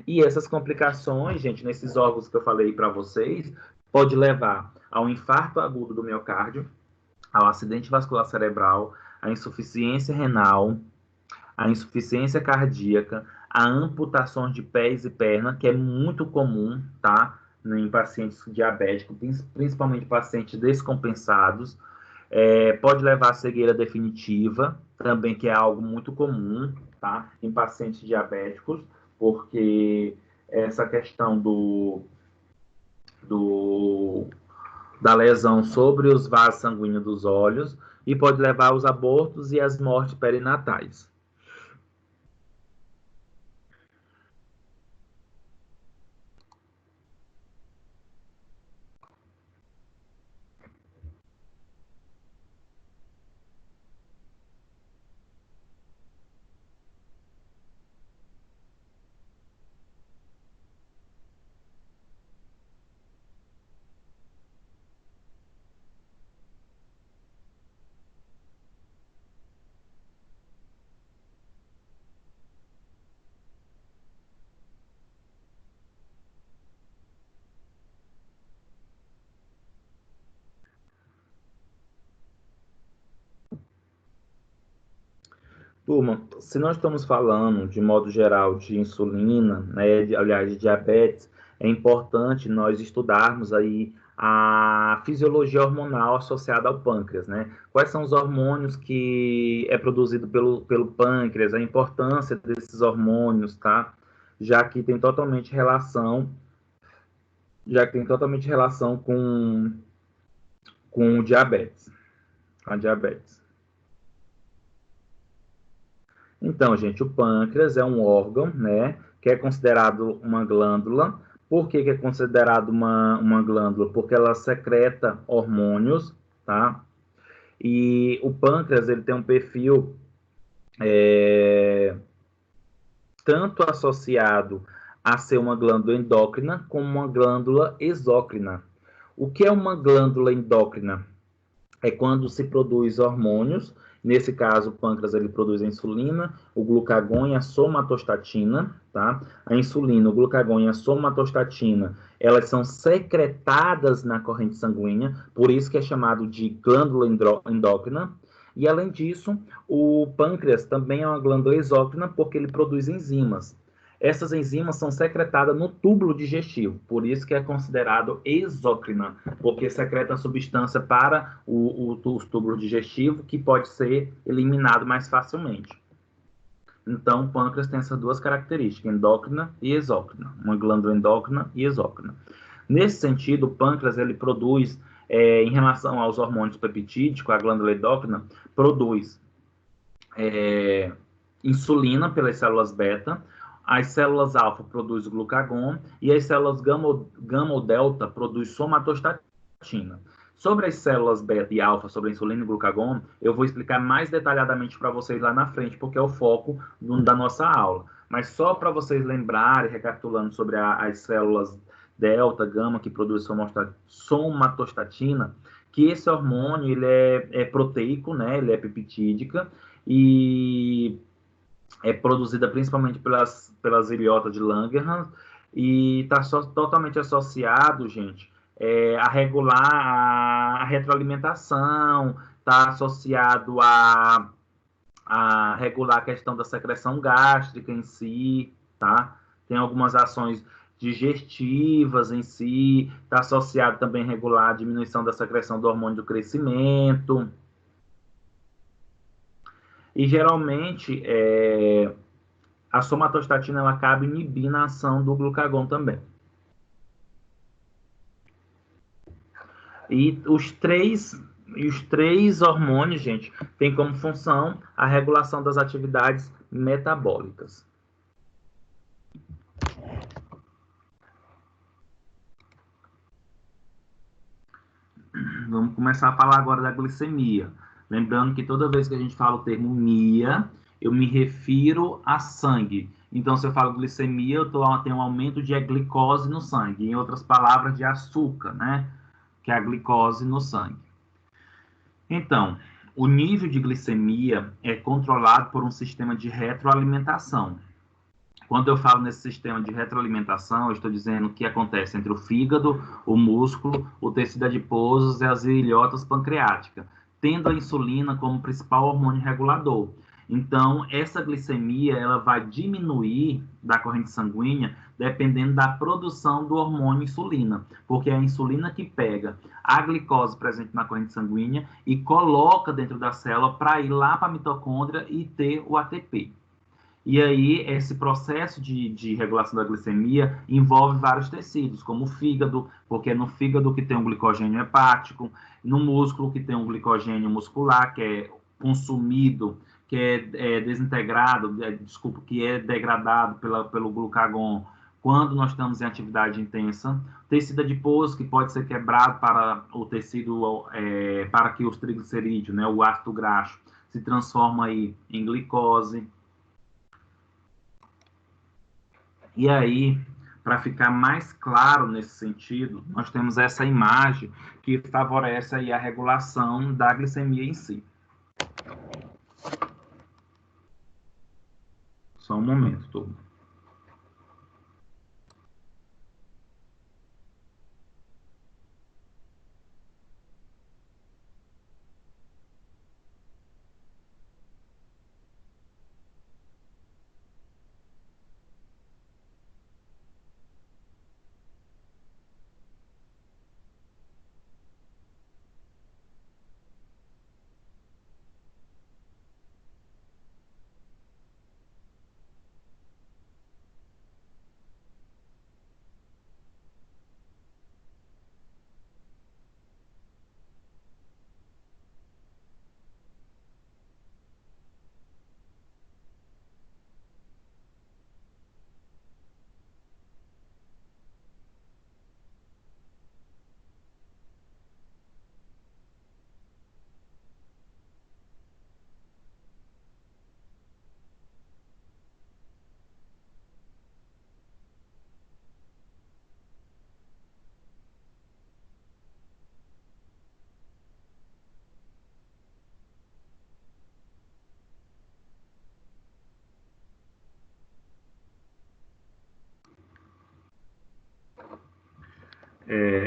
E essas complicações, gente, nesses órgãos que eu falei para vocês, pode levar ao infarto agudo do miocárdio, ao acidente vascular cerebral, à insuficiência renal, à insuficiência cardíaca, a amputações de pés e pernas, que é muito comum, tá? Em pacientes diabéticos, principalmente pacientes descompensados. Pode levar à cegueira definitiva, também, que é algo muito comum, tá? Em pacientes diabéticos, porque essa questão da lesão sobre os vasos sanguíneos dos olhos e pode levar aos abortos e às mortes perinatais. Turma, se nós estamos falando, de modo geral, de insulina, né, aliás, de diabetes, é importante nós estudarmos aí a fisiologia hormonal associada ao pâncreas, né? Quais são os hormônios que é produzido pelo pâncreas, a importância desses hormônios, tá? Já que tem totalmente relação, com o diabetes, com a diabetes. Então, gente, o pâncreas é um órgão, né, que é considerado uma glândula. Por que é considerado uma glândula? Porque ela secreta hormônios, tá? E o pâncreas, ele tem um perfil tanto associado a ser uma glândula endócrina como uma glândula exócrina. O que é uma glândula endócrina? É quando se produz hormônios, nesse caso o pâncreas ele produz a insulina, o glucagon e a somatostatina, tá? A insulina, o glucagon e a somatostatina, elas são secretadas na corrente sanguínea, por isso que é chamado de glândula endócrina. E além disso, o pâncreas também é uma glândula exócrina porque ele produz enzimas. Essas enzimas são secretadas no túbulo digestivo, por isso que é considerado exócrina, porque secreta substância para os túbulos digestivos que pode ser eliminado mais facilmente. Então, o pâncreas tem essas duas características, endócrina e exócrina, uma glândula endócrina e exócrina. Nesse sentido, o pâncreas ele produz, em relação aos hormônios peptídicos, a glândula endócrina produz insulina pelas células beta, as células alfa produzem glucagon e as células gama ou delta produzem somatostatina. Sobre as células beta e alfa, sobre a insulina e glucagon, eu vou explicar mais detalhadamente para vocês lá na frente, porque é o foco da nossa aula. Mas só para vocês lembrarem, recapitulando sobre as células delta, gama, que produzem somatostatina, que esse hormônio ele é proteico, né? Ele é peptídica, e é produzida principalmente pelas ilhotas de Langerhans e está totalmente associado, gente, a regular a retroalimentação, está associado a regular a questão da secreção gástrica em si, tá? Tem algumas ações digestivas em si, está associado também a regular a diminuição da secreção do hormônio do crescimento. E geralmente a somatostatina ela acaba inibindo a ação do glucagon também. E os três hormônios, gente, têm como função a regulação das atividades metabólicas. Vamos começar a falar agora da glicemia. Lembrando que toda vez que a gente fala o termo mia, eu me refiro a sangue. Então, se eu falo glicemia, eu tenho um aumento de glicose no sangue. Em outras palavras, de açúcar, né? Que é a glicose no sangue. Então, o nível de glicemia é controlado por um sistema de retroalimentação. Quando eu falo nesse sistema de retroalimentação, eu estou dizendo o que acontece entre o fígado, o músculo, o tecido adiposo e as ilhotas pancreáticas, tendo a insulina como principal hormônio regulador. Então, essa glicemia ela vai diminuir da corrente sanguínea dependendo da produção do hormônio insulina, porque é a insulina que pega a glicose presente na corrente sanguínea e coloca dentro da célula para ir lá para a mitocôndria e ter o ATP. E aí, esse processo de regulação da glicemia envolve vários tecidos, como o fígado, porque é no fígado que tem um glicogênio hepático, no músculo que tem um glicogênio muscular, que é consumido, que é desintegrado, que é degradado pelo glucagon quando nós estamos em atividade intensa. Tecido adiposo, que pode ser quebrado para o tecido, para que os triglicerídeos, né, o ácido graxo, se transforma aí em glicose. E aí, para ficar mais claro nesse sentido, nós temos essa imagem que favorece aí a regulação da glicemia em si. Só um momento, turma.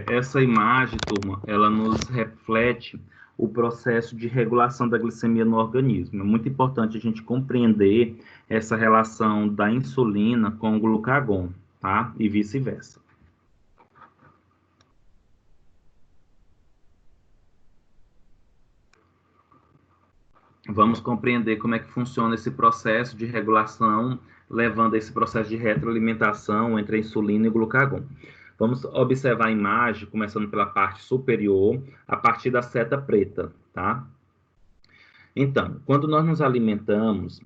Essa imagem, turma, ela nos reflete o processo de regulação da glicemia no organismo. É muito importante a gente compreender essa relação da insulina com o glucagon, tá? E vice-versa. Vamos compreender como é que funciona esse processo de regulação, levando a esse processo de retroalimentação entre a insulina e o glucagon. Vamos observar a imagem, começando pela parte superior, a partir da seta preta, tá? Então, quando nós nos alimentamos,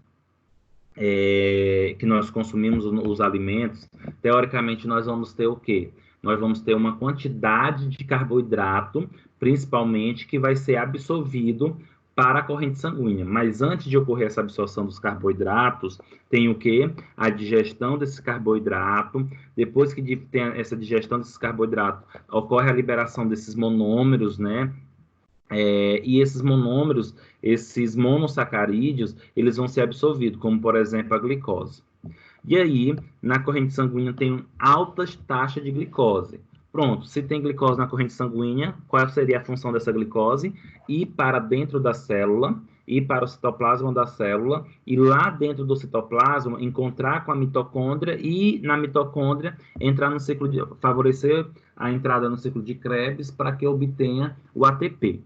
que nós consumimos os alimentos, teoricamente nós vamos ter o quê? Nós vamos ter uma quantidade de carboidrato, principalmente, que vai ser absorvido para a corrente sanguínea. Mas antes de ocorrer essa absorção dos carboidratos, tem o quê? A digestão desse carboidrato. Depois que tem essa digestão desses carboidratos, ocorre a liberação desses monômeros, né? E esses monômeros, esses monossacarídeos, eles vão ser absorvidos, como, por exemplo, a glicose. E aí, na corrente sanguínea tem altas taxas de glicose. Pronto, se tem glicose na corrente sanguínea, qual seria a função dessa glicose? Ir para dentro da célula, ir para o citoplasma da célula, e lá dentro do citoplasma encontrar com a mitocôndria e na mitocôndria entrar no ciclo de favorecer a entrada no ciclo de Krebs para que obtenha o ATP.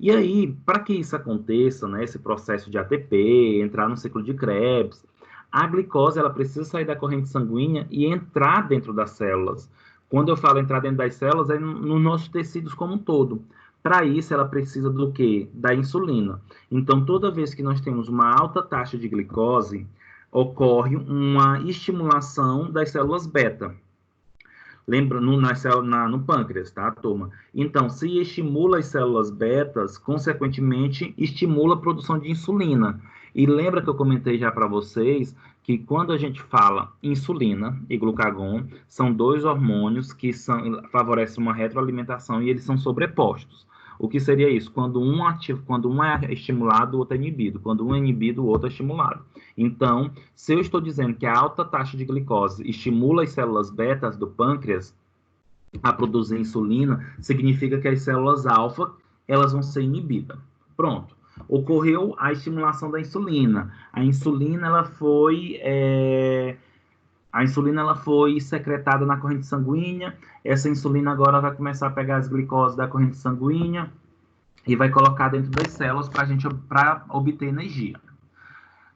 E aí, para que isso aconteça, né, esse processo de ATP, entrar no ciclo de Krebs, a glicose ela precisa sair da corrente sanguínea e entrar dentro das células. Quando eu falo entrar dentro das células, é nos nossos tecidos como um todo. Para isso, ela precisa do quê? Da insulina. Então, toda vez que nós temos uma alta taxa de glicose, ocorre uma estimulação das células beta. Lembra, no pâncreas, tá, turma? Então, se estimula as células betas, consequentemente, estimula a produção de insulina. E lembra que eu comentei já para vocês que quando a gente fala insulina e glucagon, são dois hormônios que favorecem uma retroalimentação e eles são sobrepostos. O que seria isso? Quando um é estimulado, o outro é inibido. Quando um é inibido, o outro é estimulado. Então, se eu estou dizendo que a alta taxa de glicose estimula as células betas do pâncreas a produzir insulina, significa que as células alfa elas vão ser inibidas. Pronto. Ocorreu a estimulação da insulina. A insulina ela foi secretada na corrente sanguínea. Essa insulina agora vai começar a pegar as glicoses da corrente sanguínea e vai colocar dentro das células para obter energia.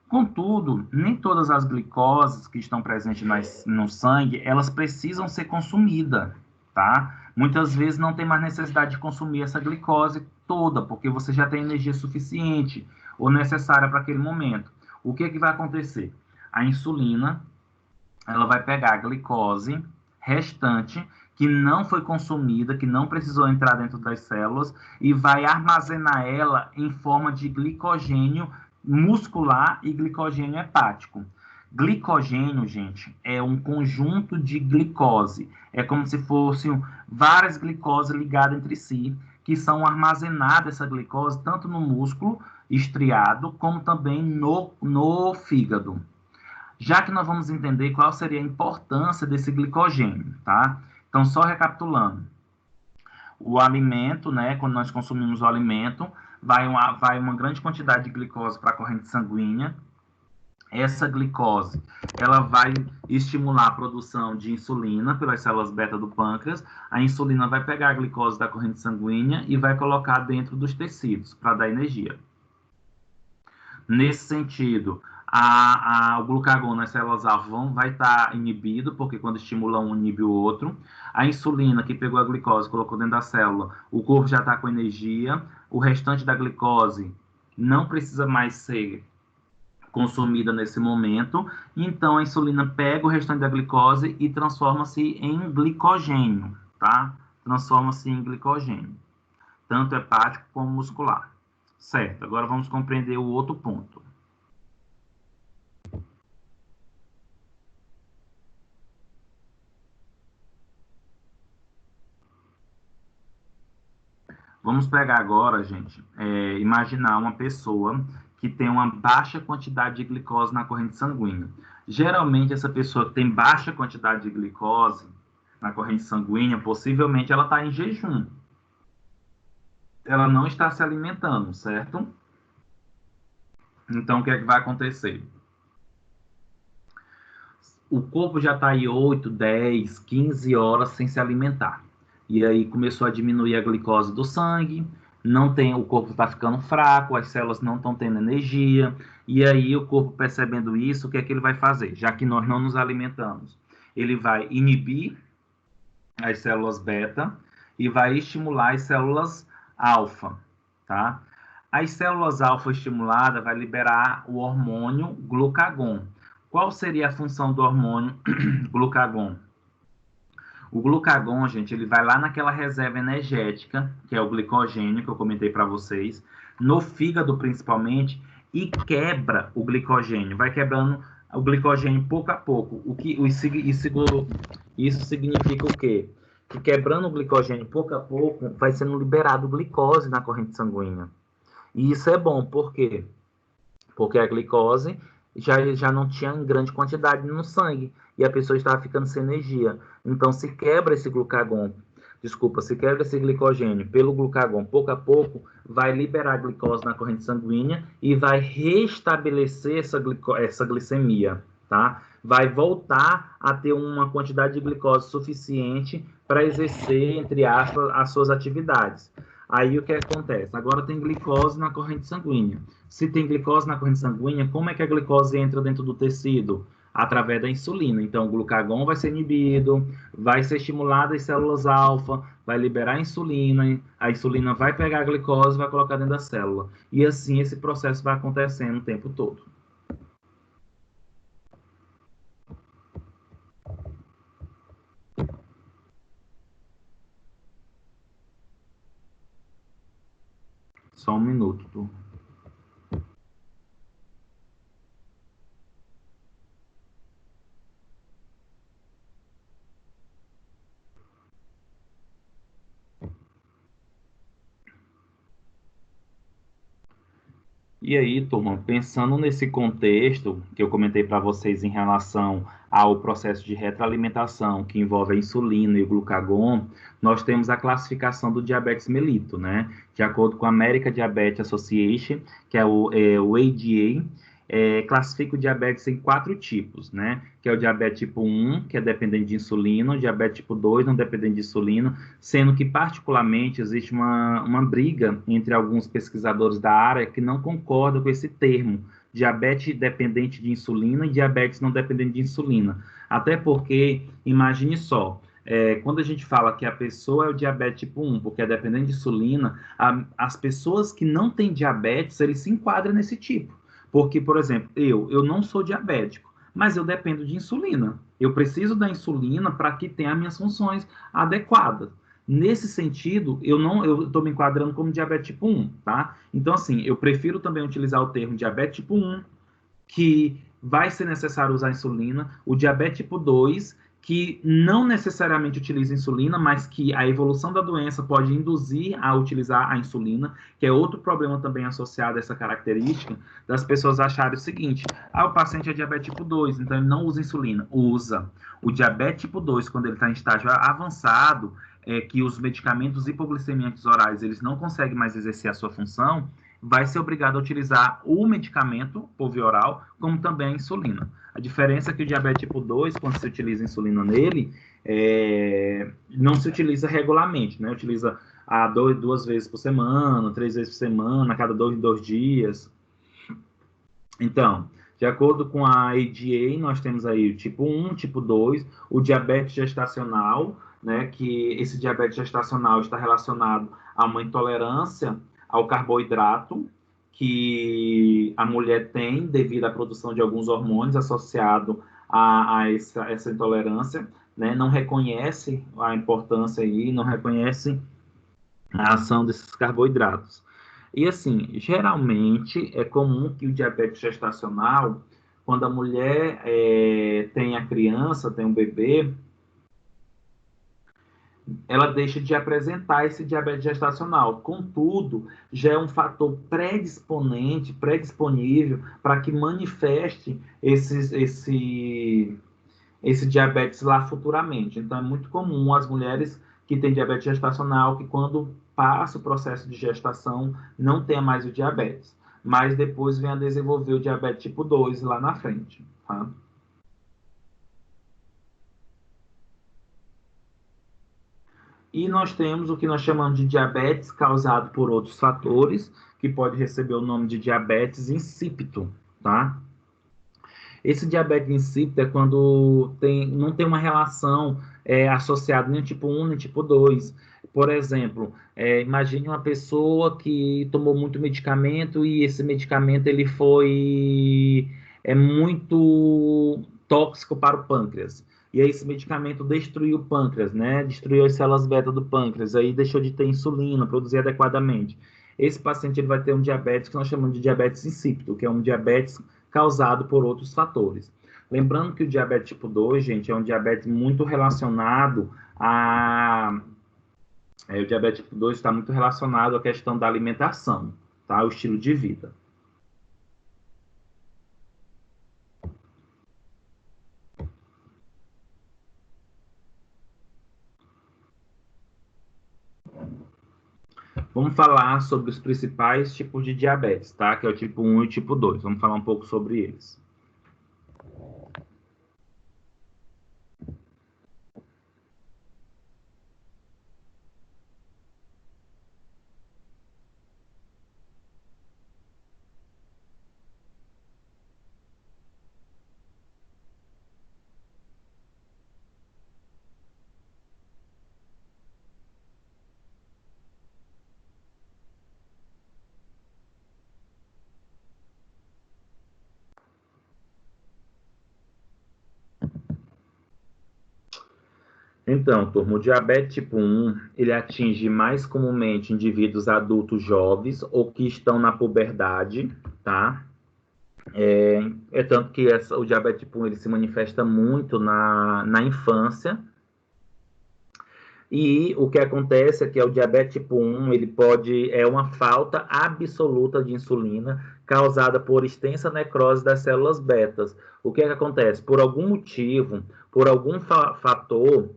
Contudo, nem todas as glicoses que estão presentes no sangue, elas precisam ser consumidas, tá? Muitas vezes não tem mais necessidade de consumir essa glicose toda, porque você já tem energia suficiente ou necessária para aquele momento. O que vai acontecer? A insulina, ela vai pegar a glicose restante, que não foi consumida, que não precisou entrar dentro das células, e vai armazenar ela em forma de glicogênio muscular e glicogênio hepático. Glicogênio, gente, é um conjunto de glicose. É como se fossem várias glicoses ligadas entre si, que são armazenadas, essa glicose, tanto no músculo estriado, como também no fígado. Já que nós vamos entender qual seria a importância desse glicogênio, tá? Então, só recapitulando. O alimento, né, quando nós consumimos o alimento, vai uma grande quantidade de glicose para a corrente sanguínea. Essa glicose, ela vai estimular a produção de insulina pelas células beta do pâncreas. A insulina vai pegar a glicose da corrente sanguínea e vai colocar dentro dos tecidos para dar energia. Nesse sentido, o glucagon nas células alfa vai estar inibido, porque quando estimula um, inibe o outro. A insulina, que pegou a glicose e colocou dentro da célula, o corpo já está com energia. O restante da glicose não precisa mais ser consumida nesse momento. Então, a insulina pega o restante da glicose e transforma-se em glicogênio, tá? Transforma-se em glicogênio, tanto hepático como muscular. Certo, agora vamos compreender o outro ponto. Vamos pegar agora, gente, imaginar uma pessoa que tem uma baixa quantidade de glicose na corrente sanguínea. Geralmente, essa pessoa que tem baixa quantidade de glicose, na corrente sanguínea, possivelmente ela está em jejum. Ela não está se alimentando, certo? Então, o que é que vai acontecer? O corpo já está aí 8, 10, 15 horas sem se alimentar. E aí começou a diminuir a glicose do sangue, não tem, o corpo está ficando fraco, as células não estão tendo energia, e aí o corpo percebendo isso, o que é que ele vai fazer? Já que nós não nos alimentamos, ele vai inibir as células beta e vai estimular as células alfa, tá? As células alfa estimuladas vai liberar o hormônio glucagon. Qual seria a função do hormônio glucagon? O glucagon, gente, ele vai lá naquela reserva energética, que é o glicogênio, que eu comentei para vocês, no fígado principalmente, e quebra o glicogênio, vai quebrando o glicogênio pouco a pouco. Isso significa o quê? Que quebrando o glicogênio pouco a pouco, vai sendo liberado glicose na corrente sanguínea. E isso é bom, por quê? Porque a glicose já não tinha em grande quantidade no sangue e a pessoa estava ficando sem energia. Então, se quebra esse se quebra esse glicogênio pelo glucagon pouco a pouco, vai liberar a glicose na corrente sanguínea e vai restabelecer essa glicemia, tá? Vai voltar a ter uma quantidade de glicose suficiente para exercer, entre aspas, as suas atividades. Aí o que acontece? Agora tem glicose na corrente sanguínea. Se tem glicose na corrente sanguínea, como é que a glicose entra dentro do tecido? Através da insulina. Então, o glucagon vai ser inibido, vai ser estimulado as células alfa, vai liberar a insulina vai pegar a glicose e vai colocar dentro da célula. E assim esse processo vai acontecendo o tempo todo. Só um minuto, tu. E aí, turma, pensando nesse contexto que eu comentei para vocês em relação ao processo de retroalimentação que envolve a insulina e o glucagon, nós temos a classificação do diabetes mellitus, né? De acordo com a American Diabetes Association, que é o ADA, classifica o diabetes em 4 tipos, né? Que é o diabetes tipo 1, que é dependente de insulina, o diabetes tipo 2, não dependente de insulina, sendo que, particularmente, existe uma briga entre alguns pesquisadores da área que não concordam com esse termo, diabetes dependente de insulina e diabetes não dependente de insulina. Até porque, imagine só, quando a gente fala que a pessoa é o diabetes tipo 1, porque é dependente de insulina, as pessoas que não têm diabetes, eles se enquadram nesse tipo. Porque, por exemplo, eu não sou diabético, mas eu dependo de insulina. Eu preciso da insulina para que tenha as minhas funções adequadas. Nesse sentido, eu estou me enquadrando como diabetes tipo 1, tá? Então, assim, eu prefiro também utilizar o termo diabetes tipo 1, que vai ser necessário usar insulina, o diabetes tipo 2, que não necessariamente utiliza insulina, mas que a evolução da doença pode induzir a utilizar a insulina, que é outro problema também associado a essa característica, das pessoas acharem o seguinte: o paciente é diabetes tipo 2, então ele não usa insulina. Usa. O diabetes tipo 2, quando ele está em estágio avançado, que os medicamentos hipoglicemiantes orais eles não conseguem mais exercer a sua função, vai ser obrigado a utilizar o medicamento por via oral, como também a insulina. A diferença é que o diabetes tipo 2, quando se utiliza insulina nele, não se utiliza regularmente, né? Utiliza duas vezes por semana, 3 vezes por semana, a cada 2 dias. Então, de acordo com a ADA, nós temos aí o tipo 1, tipo 2, o diabetes gestacional, né, que esse diabetes gestacional está relacionado a uma intolerância ao carboidrato que a mulher tem devido à produção de alguns hormônios associados a essa intolerância, né, não reconhece a importância aí, não reconhece a ação desses carboidratos. E assim, geralmente é comum que o diabetes gestacional, quando a mulher tem a criança, tem um bebê, ela deixa de apresentar esse diabetes gestacional. Contudo, já é um fator predisponível para que manifeste esse diabetes lá futuramente. Então, é muito comum as mulheres que têm diabetes gestacional, que quando passa o processo de gestação, não tenha mais o diabetes, mas depois vem a desenvolver o diabetes tipo 2 lá na frente, tá? E nós temos o que nós chamamos de diabetes causado por outros fatores, que pode receber o nome de diabetes insípido, tá? Esse diabetes insípido é quando não tem uma relação associada nem tipo 1 nem tipo 2. Por exemplo, imagine uma pessoa que tomou muito medicamento e esse medicamento ele foi muito tóxico para o pâncreas. E aí esse medicamento destruiu o pâncreas, né? Destruiu as células beta do pâncreas, aí deixou de ter insulina, produzir adequadamente. Esse paciente ele vai ter um diabetes que nós chamamos de diabetes insípido, que é um diabetes causado por outros fatores. Lembrando que o diabetes tipo 2, gente, é um diabetes muito relacionado a... o diabetes tipo 2 está muito relacionado à questão da alimentação, tá? O estilo de vida. Vamos falar sobre os principais tipos de diabetes, tá? Que é o tipo 1 e o tipo 2. Vamos falar um pouco sobre eles. Então, turma, o diabetes tipo 1, ele atinge mais comumente indivíduos adultos jovens ou que estão na puberdade, tá? É tanto que o diabetes tipo 1 ele se manifesta muito na infância. E o que acontece é que o diabetes tipo 1, ele é uma falta absoluta de insulina causada por extensa necrose das células betas. O que é que acontece? Por algum motivo, por algum fator,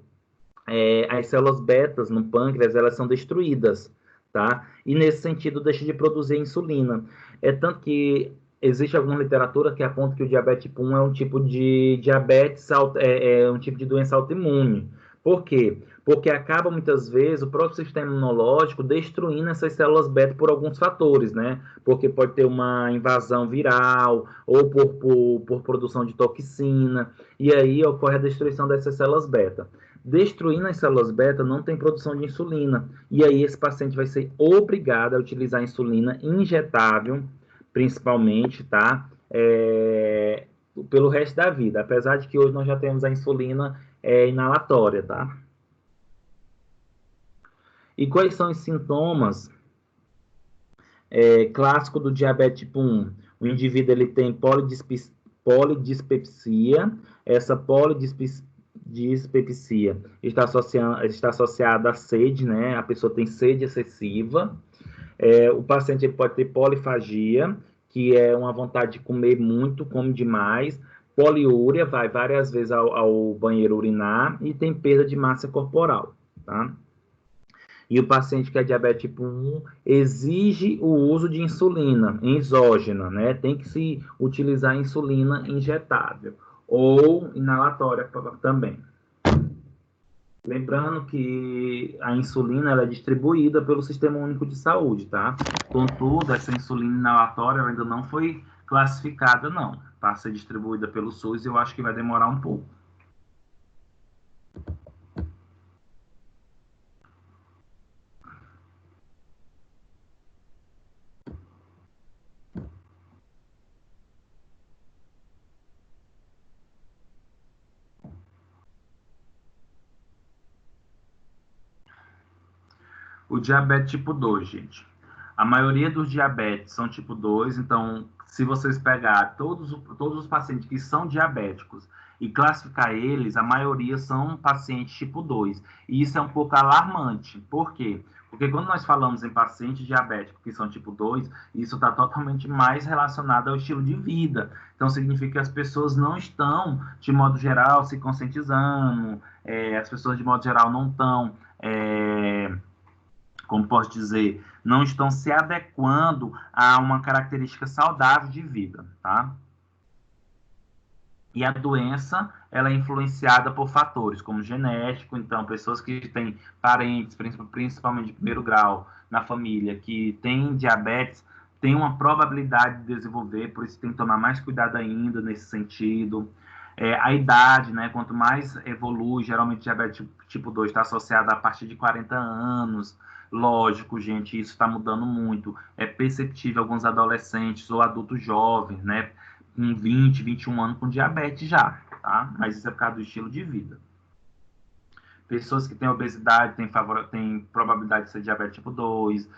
as células betas no pâncreas, elas são destruídas, tá? E nesse sentido deixa de produzir insulina. É tanto que existe alguma literatura que aponta que o diabetes tipo 1 é um tipo de diabetes, é um tipo de doença autoimune. Por quê? Porque acaba muitas vezes o próprio sistema imunológico destruindo essas células beta por alguns fatores, né? Porque pode ter uma invasão viral ou por produção de toxina, e aí ocorre a destruição dessas células beta. Destruindo as células beta, não tem produção de insulina. E aí esse paciente vai ser obrigado a utilizar insulina injetável, principalmente, tá? Pelo resto da vida. Apesar de que hoje nós já temos a insulina inalatória, tá? E quais são os sintomas clássicos do diabetes tipo 1? O indivíduo ele tem polidispepsia. Essa polidispepsia está associada à sede, né? A pessoa tem sede excessiva. O paciente ele pode ter polifagia, que é uma vontade de comer muito, come demais. Poliúria, vai várias vezes ao banheiro urinar e tem perda de massa corporal, tá? E o paciente que é diabetes tipo 1 exige o uso de insulina exógena, né? Tem que se utilizar insulina injetável ou inalatória também. Lembrando que a insulina ela é distribuída pelo Sistema Único de Saúde, tá? Contudo, essa insulina inalatória ainda não foi classificada, não. Para ser distribuída pelo SUS, eu acho que vai demorar um pouco. O diabetes tipo 2, gente. A maioria dos diabetes são tipo 2, então, se vocês pegar todos os pacientes que são diabéticos e classificar eles, a maioria são pacientes tipo 2. E isso é um pouco alarmante. Por quê? Porque quando nós falamos em pacientes diabéticos que são tipo 2, isso está totalmente mais relacionado ao estilo de vida. Então, significa que as pessoas não estão, de modo geral, se conscientizando, as pessoas, de modo geral, não estão, como posso dizer, não estão se adequando a uma característica saudável de vida, tá? E a doença, ela é influenciada por fatores como genético, então pessoas que têm parentes, principalmente de primeiro grau na família, que têm diabetes, têm uma probabilidade de desenvolver, por isso tem que tomar mais cuidado ainda nesse sentido. A idade, né, quanto mais evolui, geralmente diabetes tipo 2 está associado a partir de 40 anos. Lógico, gente, isso está mudando muito. É perceptível alguns adolescentes ou adultos jovens, né, com 20, 21 anos com diabetes já, tá? Mas isso é por causa do estilo de vida. Pessoas que têm obesidade têm probabilidade de ser diabetes tipo 2,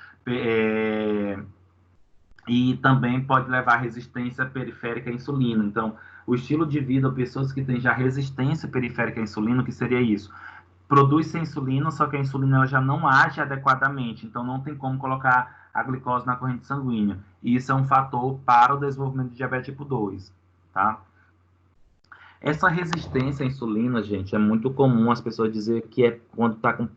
e também pode levar à resistência periférica à insulina. Então, o estilo de vida, pessoas que têm já resistência periférica à insulina, o que seria isso? Produz-se insulina, só que a insulina ela já não age adequadamente, então não tem como colocar a glicose na corrente sanguínea. E isso é um fator para o desenvolvimento de diabetes tipo 2, tá? Essa resistência à insulina, gente, é muito comum as pessoas dizer que é quando tá com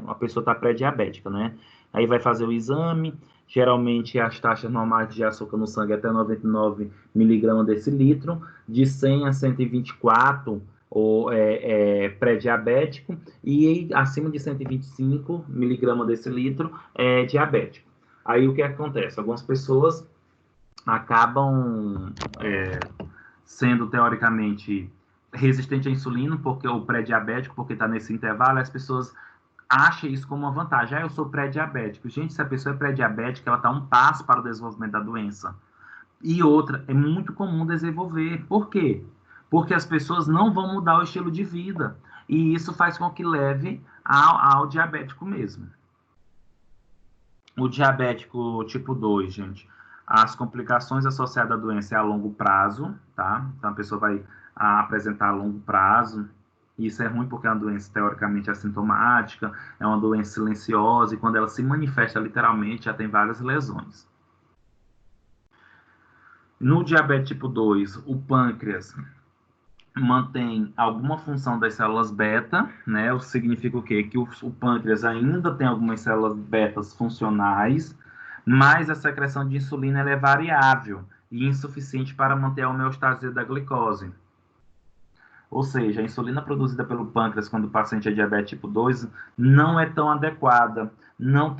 a pessoa está pré-diabética, né? Aí vai fazer o exame, geralmente as taxas normais de açúcar no sangue é até 99 miligramas decilitro, de 100 a 124 ou pré-diabético, e acima de 125 miligramas decilitro é diabético. Aí o que acontece? Algumas pessoas acabam sendo teoricamente resistente à insulina, porque o pré-diabético, porque está nesse intervalo, as pessoas acham isso como uma vantagem. Eu sou pré-diabético. Gente, se a pessoa é pré-diabética, ela está um passo para o desenvolvimento da doença. E outra, é muito comum desenvolver. Por quê? Porque as pessoas não vão mudar o estilo de vida. E isso faz com que leve ao diabético mesmo. O diabético tipo 2, gente, as complicações associadas à doença é a longo prazo, tá? Então a pessoa vai apresentar a longo prazo. Isso é ruim porque é uma doença teoricamente assintomática, é uma doença silenciosa e quando ela se manifesta literalmente já tem várias lesões. No diabetes tipo 2, o pâncreas mantém alguma função das células beta, né? O que significa o quê? Que o pâncreas ainda tem algumas células betas funcionais, mas a secreção de insulina é variável e insuficiente para manter a homeostase da glicose. Ou seja, a insulina produzida pelo pâncreas quando o paciente é diabetes tipo 2 não é tão adequada, não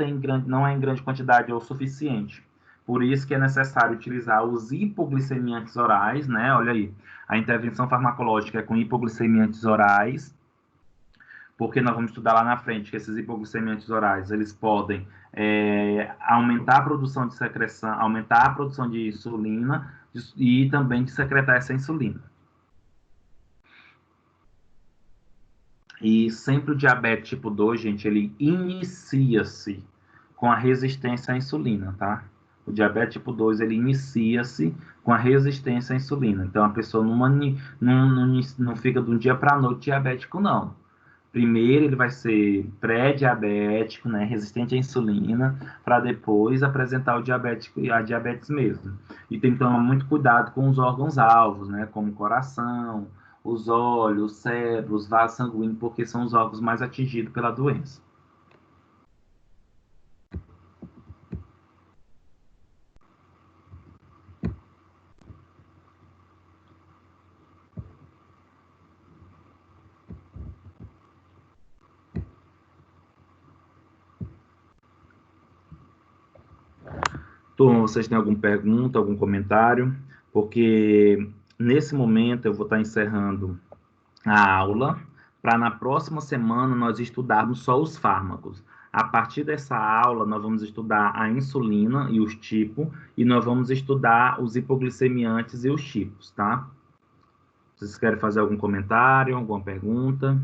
é em grande quantidade ou suficiente. Por isso que é necessário utilizar os hipoglicemiantes orais, né? Olha aí, a intervenção farmacológica é com hipoglicemiantes orais, porque nós vamos estudar lá na frente que esses hipoglicemiantes orais, eles podem aumentar a produção de secreção, aumentar a produção de insulina e também de secretar essa insulina. E sempre o diabetes tipo 2, gente, ele inicia-se com a resistência à insulina, tá? O diabetes tipo 2, ele inicia-se com a resistência à insulina. Então, a pessoa não fica de um dia para a noite diabético, não. Primeiro, ele vai ser pré-diabético, né, resistente à insulina, para depois apresentar a diabetes mesmo. E tem que tomar muito cuidado com os órgãos-alvos, né, como o coração, os olhos, o cérebro, os vasos sanguíneos, porque são os órgãos mais atingidos pela doença. Turma, vocês têm alguma pergunta, algum comentário? Porque nesse momento eu vou estar encerrando a aula para na próxima semana nós estudarmos só os fármacos. A partir dessa aula, nós vamos estudar a insulina e os tipos, e nós vamos estudar os hipoglicemiantes e os tipos, tá? Vocês querem fazer algum comentário, alguma pergunta?